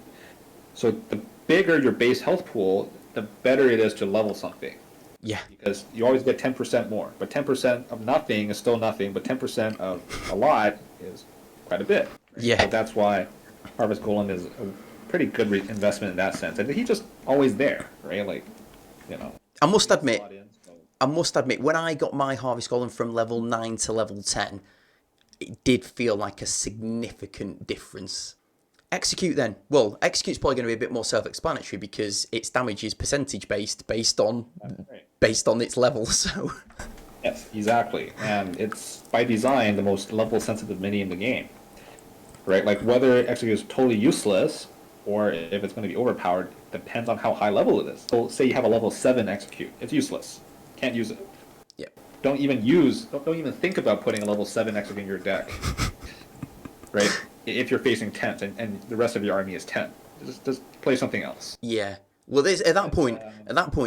So the bigger your base health pool, the better it is to level something. Yeah. Because you always get 10% more, but 10% of nothing is still nothing, but 10% of a lot is quite a bit. Right? Yeah. So that's why Harvest Golem is a pretty good investment in that sense, and he's just always there, right? Like, I must admit, when I got my Harvest Golem from level 9 to level 10, it did feel like a significant difference. Execute then. Well, Execute's probably going to be a bit more self-explanatory because its damage is percentage based on its level. So. Yes, exactly, and it's by design the most level-sensitive mini in the game, right? Like whether Execute is totally useless or if it's going to be overpowered depends on how high level it is. So say you have a level 7 Execute, it's useless. Can't use it. Yeah. don't even think about putting a level 7 execute in your deck, right? If you're facing 10s and the rest of your army is 10, just play something else. Yeah. Well, there's at that point,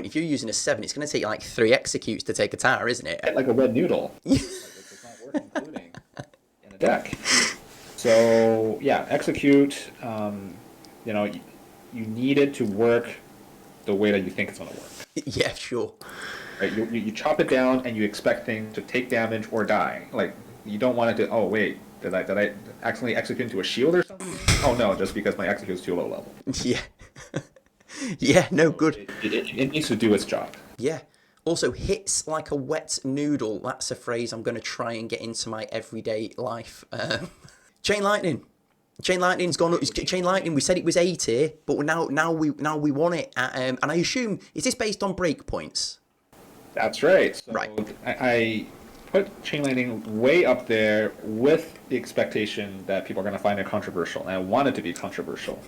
if you're using a 7, it's going to take like 3 executes to take a tower, isn't it? Like a red noodle. Like it's not worth including in a deck. So yeah, execute. You know, you need it to work the way that you think it's going to work. Yeah, sure. Right, you chop it down and you expect things to take damage or die. Like you don't want it to. Oh wait, did I accidentally execute into a shield or something? Oh no, just because my execute is too low level. Yeah. Yeah, no good. It needs to do its job. Yeah. Also, hits like a wet noodle. That's a phrase I'm going to try and get into my everyday life. Chain lightning. Chain lightning's gone up. Chain lightning. We said it was 80, but now we want it. And I assume, is this based on breakpoints? That's right. So right. I put chain lightning way up there with the expectation that people are going to find it controversial, and I want it to be controversial.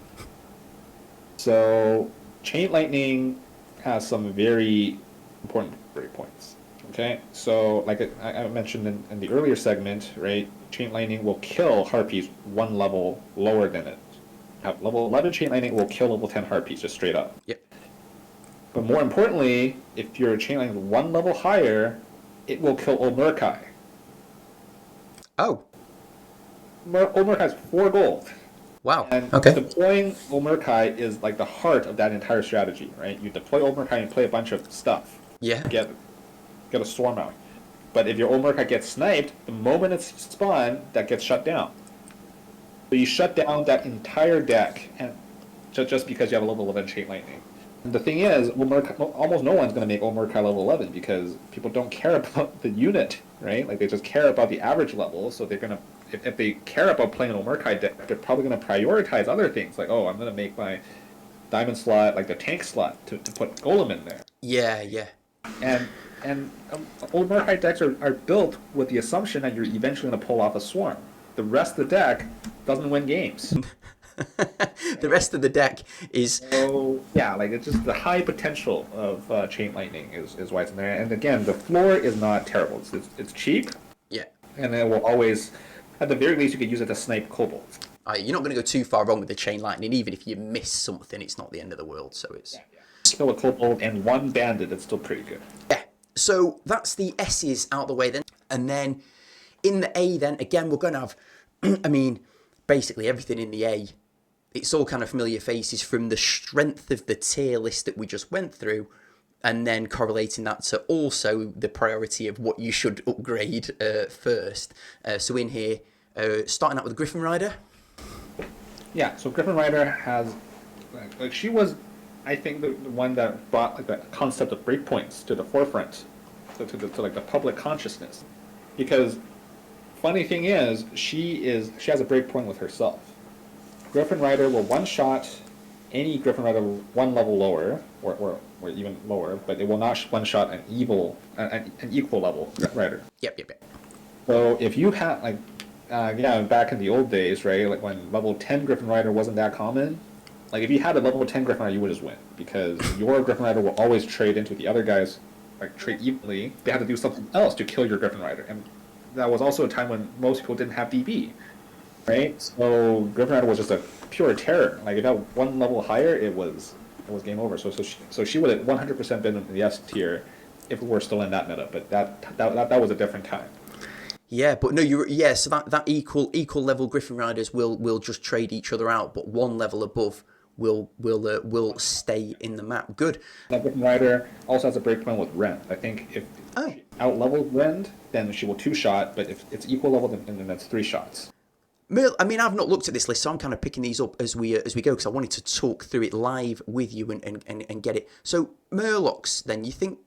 So chain lightning has some very important breakpoints. Okay, so like I mentioned in the earlier segment, right? Chain lightning will kill harpies one level lower than it. At level 11 chain lightning will kill level 10 harpies just straight up. Yep. But more importantly, if your chain lightning one level higher, it will kill Ojh&x. Oh. Ojh&x has 4 gold. Wow. And okay. Deploying Ojh&x is like the heart of that entire strategy, right? You deploy Ojh&x and play a bunch of stuff. Yeah. Get a storm out. But if your Ojh&x gets sniped, the moment it's spawned, that gets shut down. So you shut down that entire deck, and just because you have a level 11 chain lightning. And the thing is, almost no one's going to make Ojh&x level 11 because people don't care about the unit, right? Like they just care about the average level. So they're going to, if they care about playing an Ojh&x deck, they're probably going to prioritize other things. Like, oh, I'm going to make my diamond slot, like the tank slot, to put golem in there. Yeah, yeah. And Ojh&x decks are built with the assumption that you're eventually going to pull off a swarm. The rest of the deck doesn't win games. The rest of the deck is... So, yeah, like it's just the high potential of Chain Lightning is why it's in there. And again, the floor is not terrible. It's cheap. Yeah. And it will always, at the very least, you could use it to snipe kobolds. You're not going to go too far wrong with the Chain Lightning. Even if you miss something, it's not the end of the world. So it's... Yeah. Kill a kobold and one bandit, it's still pretty good. Yeah. So that's the S's out the way then. And then in the A then, again, we're going to have, I mean, basically everything in the A. It's all kind of familiar faces from the strength of the tier list that we just went through, and then correlating that to also the priority of what you should upgrade first. So in here, starting out with Griffin Rider. Yeah, so Griffin Rider has, like she was, I think, the one that brought like the concept of breakpoints to the forefront, to like the public consciousness, because funny thing is she has a breakpoint with herself. Griffin Rider will one-shot any Griffin Rider one level lower, or even lower, but it will not one-shot an equal level Rider. Yep. So if you had, like, back in the old days, right, like when level 10 Griffin Rider wasn't that common, like if you had a level 10 Griffin Rider, you would just win, because your Griffin Rider will always trade into the other guys, like trade evenly. They had to do something else to kill your Griffin Rider, and that was also a time when most people didn't have DB. Right, so Griffin Rider was just a pure terror. Like if that one level higher, it was game over. So she would have 100% been in the S tier if we were still in that meta. But that was a different time. Yeah, but no, so that equal level Griffin Riders will just trade each other out, but one level above will stay in the map. Good. That Griffin Rider also has a breakpoint with Rend. I think if she out-leveled Rend, then she will 2-shot. But if it's equal level, then that's 3 shots. I mean, I've not looked at this list, so I'm kind of picking these up as we go, because I wanted to talk through it live with you and get it. So Murlocs, then, you think,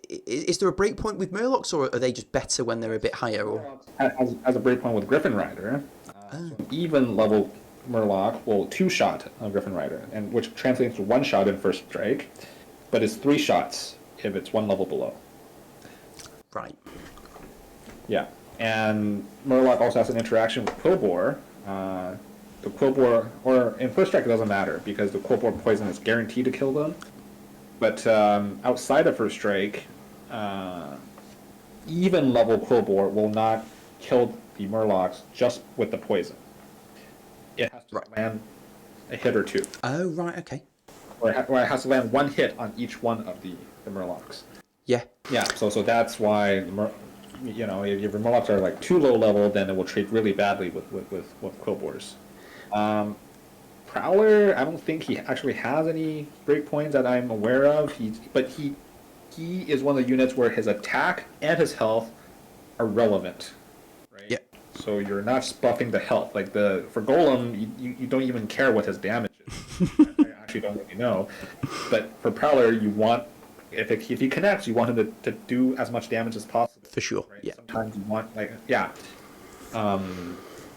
is there a breakpoint with Murlocs, or are they just better when they're a bit higher? Or has a breakpoint with Griffin Rider. So an even level Murloc will 2-shot a Griffin Rider, and which translates to 1 shot in first strike, but it's 3 shots if it's 1 level below. Right. Yeah. And Murloc also has an interaction with Quillbore. The Quillbore, or in first strike it doesn't matter, because the Quillbore poison is guaranteed to kill them. But outside of first strike, even level Quillbore will not kill the Murlocs just with the poison. It has to land a hit or two. Oh, right, okay. Or it has to land one hit on each one of the Murlocs. Yeah. Yeah, so that's why, you know, if your Murlocs are like too low level, then it will trade really badly with Quillbores. Prowler, I don't think he actually has any breakpoints that I'm aware of. But he is one of the units where his attack and his health are relevant, right? Yeah. So you're not just buffing the health. Like for Golem, you don't even care what his damage is. I actually don't really know. But for Prowler, you want, if he connects, you want him to do as much damage as possible. For sure. Right? Yeah. Sometimes you want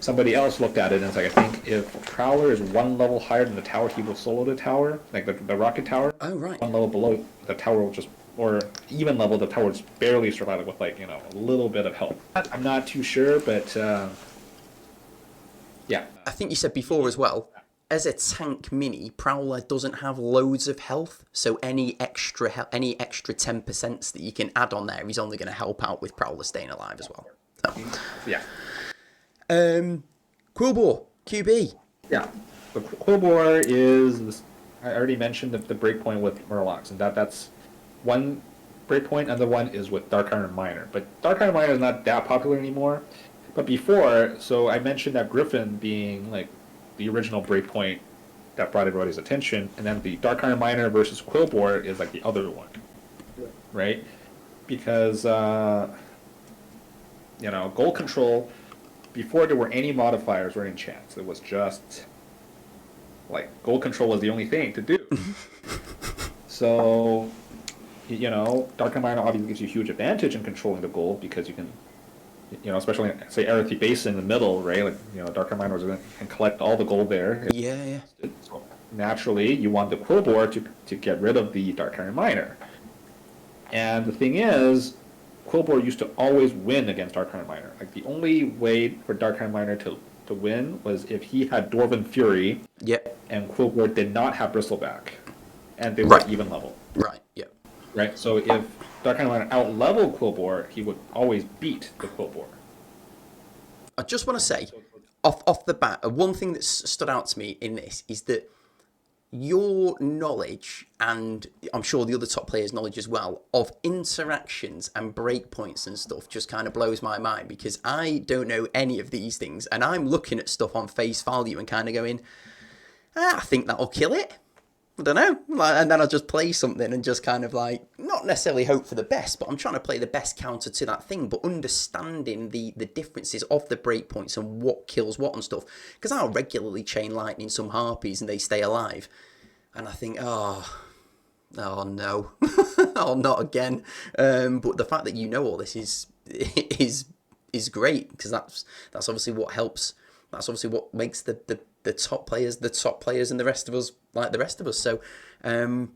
somebody else looked at it and it's like, I think if Prowler is one level higher than the tower, he will solo the tower, like the rocket tower. Oh, right. One level below, the tower will just, or even level, the tower will just barely survive with, like, you know, a little bit of help. I'm not too sure, but yeah. I think you said before as well, as a tank mini, Prowler doesn't have loads of health, so any extra 10% that you can add on there is only going to help out with Prowler staying alive as well. So. Yeah. Quillbore, QB. Yeah. The Quillbore is, I already mentioned the breakpoint with Murlocs, and that's one breakpoint, and the one is with Dark Iron Miner. But Dark Iron Miner is not that popular anymore. But before, so I mentioned that Griffin being like the original breakpoint that brought everybody's attention, and then the Dark Iron Miner versus Quillbore is like the other one, right? Because you know, goal control, before there were any modifiers or enchants, it was just like goal control was the only thing to do. So, you know, Dark Iron Miner obviously gives you a huge advantage in controlling the goal because you can, you know, especially say Erethy Basin in the middle, right? Like, you know, Dark Iron Miner can collect all the gold there. Yeah. So naturally, you want the Quillbore to get rid of the Dark Iron Miner. And the thing is, Quillbore used to always win against Dark Iron Miner. Like, the only way for Dark Iron Miner to win was if he had Dwarven Fury, and Quillbore did not have Bristleback, and they were even level. Right, yeah. Right, so if Dark Iron Miner out-leveled Quillbore, he would always beat the Quillbore. I just want to say, off the bat, one thing that's stood out to me in this is that your knowledge, and I'm sure the other top players' knowledge as well, of interactions and breakpoints and stuff just kind of blows my mind, because I don't know any of these things, and I'm looking at stuff on face value and kind of going, I think that'll kill it. I don't know. And then I'll just play something and just kind of like, not necessarily hope for the best, but I'm trying to play the best counter to that thing, but understanding the differences of the breakpoints and what kills what and stuff. Because I'll regularly chain lightning some harpies and they stay alive. And I think, oh no, oh, not again. But the fact that you know all this is great, because that's obviously what helps. That's obviously what makes the top players and the rest of us like the rest of us. So I'm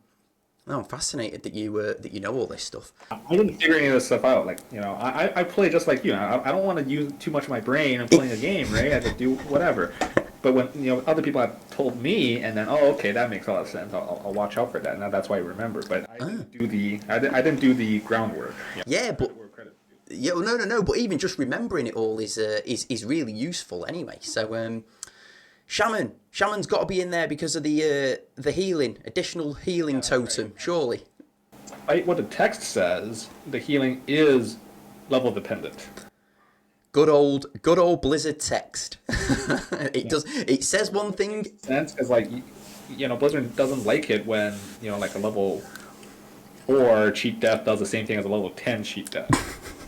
fascinated that you know all this stuff. I didn't figure any of this stuff out. Like, you know, I play just like you. I don't want to use too much of my brain in playing a game, right? I just do whatever. But when, you know, other people have told me, and then, oh, okay, that makes a lot of sense. I'll watch out for that, and that's why I remember. But I didn't do the groundwork. Yeah, but yeah, well, no. But even just remembering it all is really useful anyway. So Shaman's got to be in there because of the healing, additional healing totem, right. Surely. What the text says, the healing is level dependent. Good old Blizzard text. It says one thing. Sense, because, like, you know, Blizzard doesn't like it when, you know, like a level 4 cheat death does the same thing as a level 10 cheat death.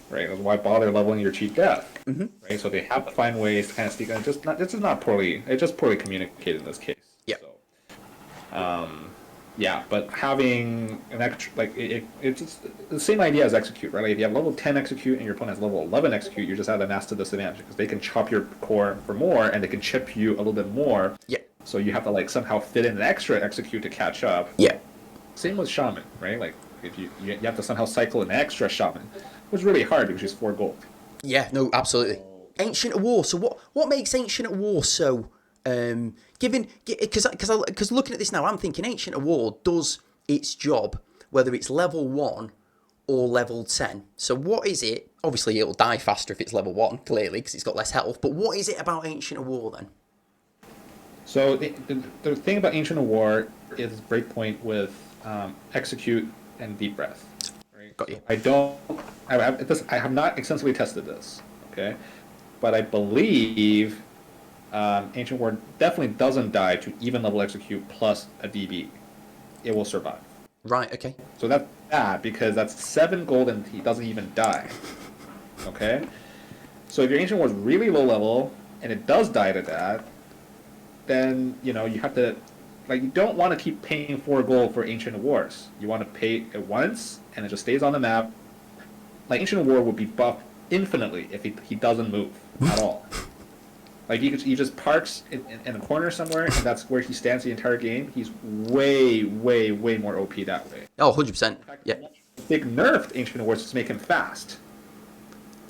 Right? That's why bother leveling your cheat death. Mm-hmm. Right? So they have to find ways to kind of sneak in. It's just poorly communicated in this case. Yeah. So, yeah, but having an extra, like, it's the same idea as execute, right? Like, if you have level 10 execute and your opponent has level 11 execute, you're just at a massive disadvantage because they can chop your core for more and they can chip you a little bit more. Yeah. So you have to, like, somehow fit in an extra execute to catch up. Yeah. Same with Shaman, right? Like, if you have to somehow cycle an extra Shaman, which is really hard because she's 4 gold. Yeah, no, absolutely. Ancient of War. So what makes Ancient of War so given, because looking at this now, I'm thinking Ancient of War does its job whether it's level 1 or level 10. So what is it? Obviously, it'll die faster if it's level 1, clearly, because it's got less health. But what is it about Ancient of War, then? So the thing about Ancient of War is breakpoint with execute and deep breath. Right? Got you. I have not extensively tested this, okay? But I believe Ancient War definitely doesn't die to even level execute plus a DB. It will survive. Right, okay. So that's bad because that's 7 gold and he doesn't even die. Okay? So if your Ancient War is really low level and it does die to that, then, you have to, like, you don't want to keep paying 4 gold for Ancient Wars. You want to pay it once and it just stays on the map. Like, Ancient War would be buffed infinitely if he doesn't move at all. Like, he just parks in a corner somewhere, and that's where he stands the entire game. He's way, way, way more OP that way. Oh, 100%. Yeah. Big nerfed Ancient Wars to make him fast.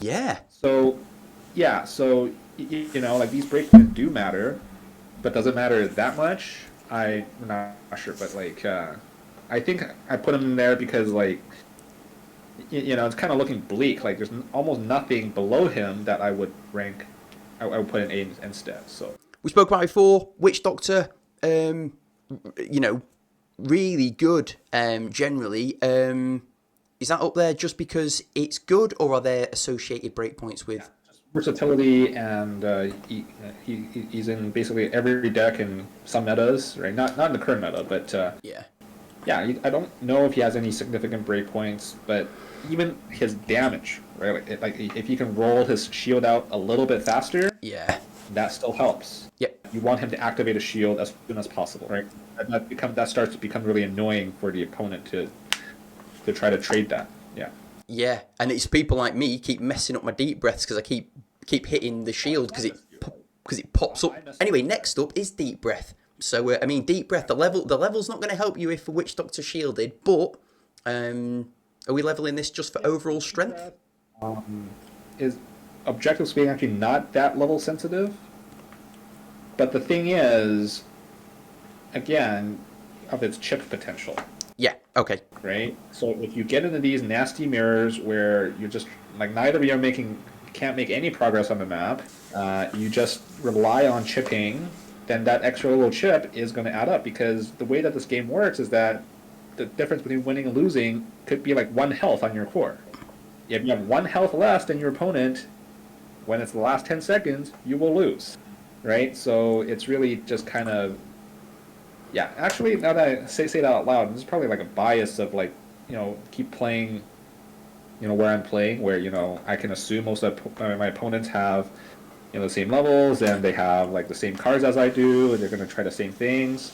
Yeah. So, yeah, so, like, these breakpoints do matter, but does it matter that much? I'm not sure, but, like, I think I put him in there because, like, it's kind of looking bleak. Like, there's almost nothing below him that I would rank. I would put in A instead. So We spoke about it before. Witch Doctor, really good. Generally, is that up there just because it's good, or are there associated breakpoints with? Yeah, just versatility, and he's in basically every deck in some metas, right? Not in the current meta, but Yeah. Yeah, I don't know if he has any significant breakpoints, but even his damage, right? Like if he can roll his shield out a little bit faster, Yeah. that still helps. Yep. You want him to activate a shield as soon as possible, right? That starts to become really annoying for the opponent to try to trade that. Yeah. Yeah, and it's people like me keep messing up my deep breaths because I keep hitting the shield because it pops up. Anyway, next up is deep breath. So deep breath. The level's not going to help you if a Witch Doctor shielded, but are we leveling this just for overall strength? Is objective speed actually not that level sensitive? But the thing is, again, of its chip potential. Yeah. Okay. Right. So if you get into these nasty mirrors where you're just like neither of you can't make any progress on the map, you just rely on chipping, then that extra little chip is going to add up, because the way that this game works is that the difference between winning and losing could be like 1 health on your core. If you have 1 health less than your opponent, when it's the last 10 seconds, you will lose, right? So it's really just kind of, yeah. Actually, now that I say that out loud, this is probably like a bias of like, keep playing, where I'm playing, where I can assume most of my opponents have the same levels, and they have like the same cards as I do, and they're going to try the same things,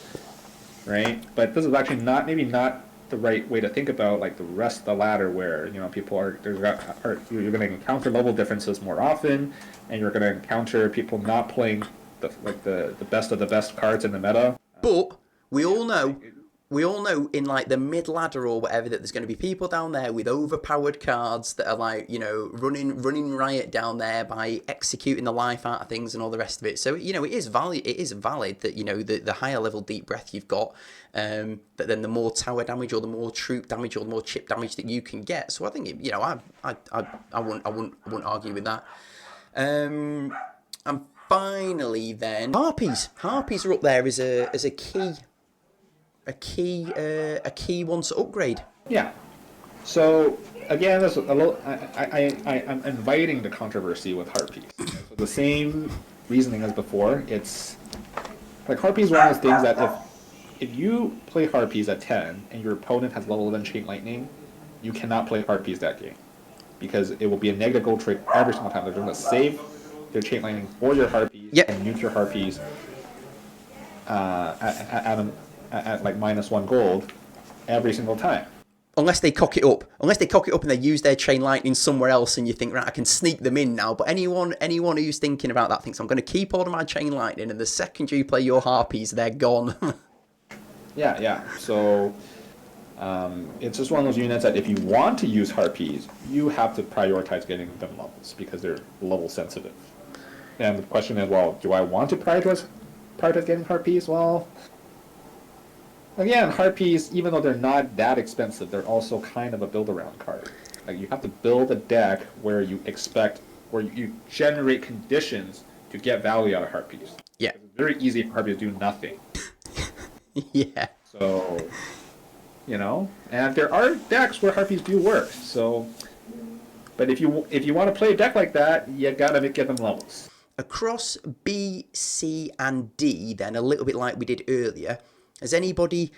right? But this is actually maybe not the right way to think about like the rest of the ladder, where people you're going to encounter level differences more often, and you're going to encounter people not playing the best of the best cards in the meta. But we all know in like the mid ladder or whatever that there's going to be people down there with overpowered cards that are like running riot down there by executing the life out of things and all the rest of it. So it is valid. It is valid that the higher level deep breath you've got, that then the more tower damage or the more troop damage or the more chip damage that you can get. So I think I wouldn't argue with that. And finally, then harpies are up there as a key one to upgrade. Yeah. So again, there's a little. I'm inviting the controversy with harpies. So the same reasoning as before. It's like harpies are one of those things that if you play harpies at 10 and your opponent has level 11 chain lightning, you cannot play harpies that game, because it will be a negative gold trait every single time. They're going to save their chain lightning for your harpies and nuke your harpies at like -1 gold every single time. Unless they cock it up and they use their chain lightning somewhere else, and you think, right, I can sneak them in now. But anyone who's thinking about that thinks, I'm going to keep all of my chain lightning, and the second you play your harpies, they're gone. Yeah. So it's just one of those units that if you want to use harpies, you have to prioritize getting them levels, because they're level sensitive. And the question is, well, do I want to prioritize getting harpies? Well, Again, Harpies, even though they're not that expensive, they're also kind of a build-around card. Like you have to build a deck where you generate conditions to get value out of Harpies. Yeah. It's very easy for Harpies to do nothing. Yeah. So, and there are decks where Harpies do work. So, but if you want to play a deck like that, you gotta get them levels. Across B, C, and D, then a little bit like we did earlier, has anybody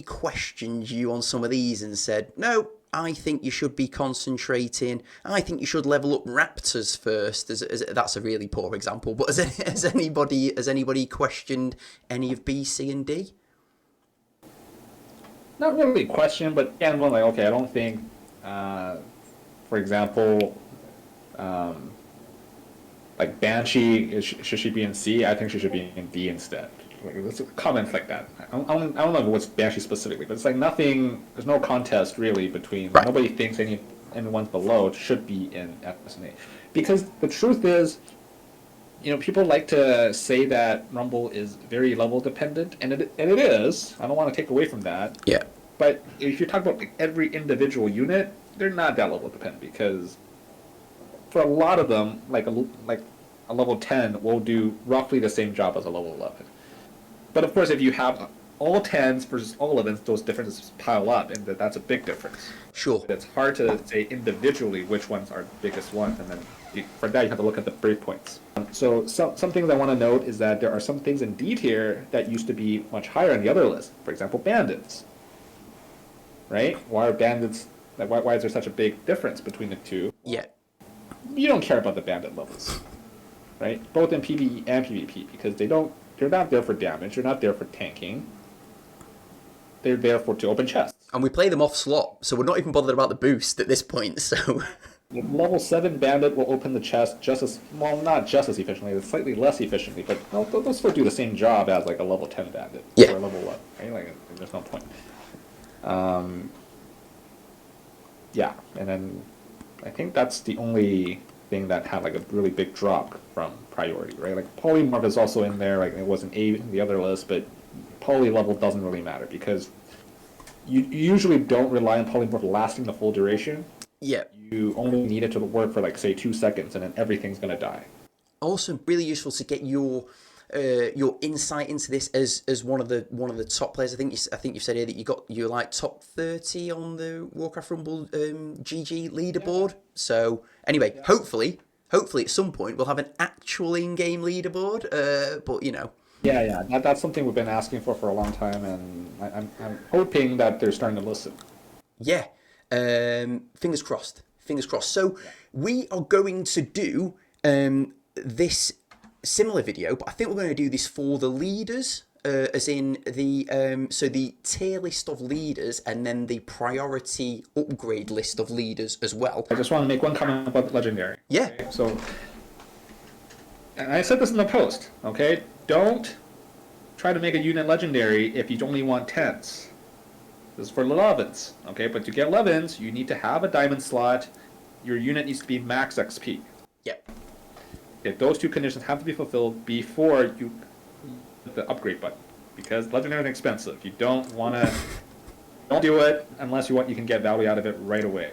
questioned you on some of these and said, no, I think you should be concentrating, I think you should level up Raptors first? That's a really poor example, but has anybody questioned any of B, C, and D? Not really a question, but again, like, okay, I don't think, for example, like Banshee, should she be in C? I think she should be in D instead. Like, there's comments like that. I don't know if it was Banshee specifically, but it's like nothing. There's no contest really between. Right. Nobody thinks anyone's below should be in S and A, because the truth is, people like to say that Rumble is very level dependent, and it is. I don't want to take away from that. Yeah. But if you talk about like every individual unit, they're not that level dependent, because for a lot of them, like a level 10 will do roughly the same job as a level 11. But of course, if you have all 10s versus all 11s, those differences pile up, and that's a big difference. Sure. It's hard to say individually which ones are the biggest ones, and then for that you have to look at the breakpoints. So some things I want to note is that there are some things in D tier that used to be much higher on the other list. For example, bandits. Right? Why are bandits? Like, why is there such a big difference between the two? Yeah. You don't care about the bandit levels, right? Both in PvE and PvP, because they're not there for damage. They're not there for tanking. They're there to open chests. And we play them off slot, so we're not even bothered about the boost at this point. So. Level 7 bandit will open the chest not just as efficiently, but slightly less efficiently, but they'll still do the same job as like a level 10 bandit or a level 11. Right? Like, there's no point. Yeah, and then I think that's the only thing that had like a really big drop from priority, right? Like polymorph is also in there, like it wasn't in the other list, but poly level doesn't really matter because you usually don't rely on polymorph lasting the full duration. Yeah. You only need it to work for like say 2 seconds, and then everything's gonna die. Awesome, really useful to get your insight into this as one of the top players. I think you said here that you're like top 30 on the Warcraft Rumble GG leaderboard. Yeah. So anyway, hopefully at some point we'll have an actual in-game leaderboard. But Yeah, that's something we've been asking for a long time, and I'm hoping that they're starting to listen. Yeah, fingers crossed. So we are going to do this similar video, but I think we're going to do this for the leaders, as in the tier list of leaders and then the priority upgrade list of leaders as well. I just want to make one comment about the legendary. Yeah. Okay? So, and I said this in the post, okay? Don't try to make a unit legendary if you only want 10s. This is for 11s, okay? But to get 11s, you need to have a diamond slot. Your unit needs to be max XP. Yep. Okay, those two conditions have to be fulfilled before you hit the upgrade button, because legendary is expensive. You don't do it unless you can get value out of it right away.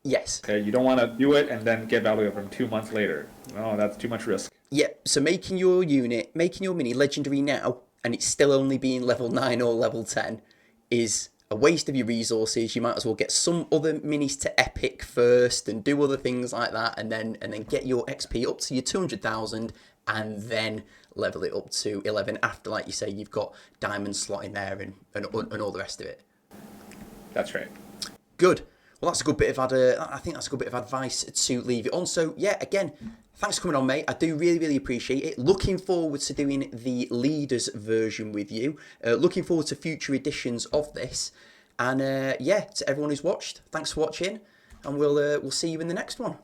Yes. Okay, you don't want to do it and then get value out of it 2 months later. No, that's too much risk. Yep. So making your mini legendary now, and it's still only being level 9 or level 10, is a waste of your resources. You might as well get some other minis to epic first and do other things like that, and then get your XP up to your 200,000 and then level it up to 11 after, like you say, you've got diamond slot in there and all the rest of it. That's right. Good. Well, that's a good bit of I think that's a good bit of advice to leave it on. So yeah, again, thanks for coming on, mate. I do really, really appreciate it. Looking forward to doing the leaders version with you. Looking forward to future editions of this. And to everyone who's watched, thanks for watching, and we'll see you in the next one.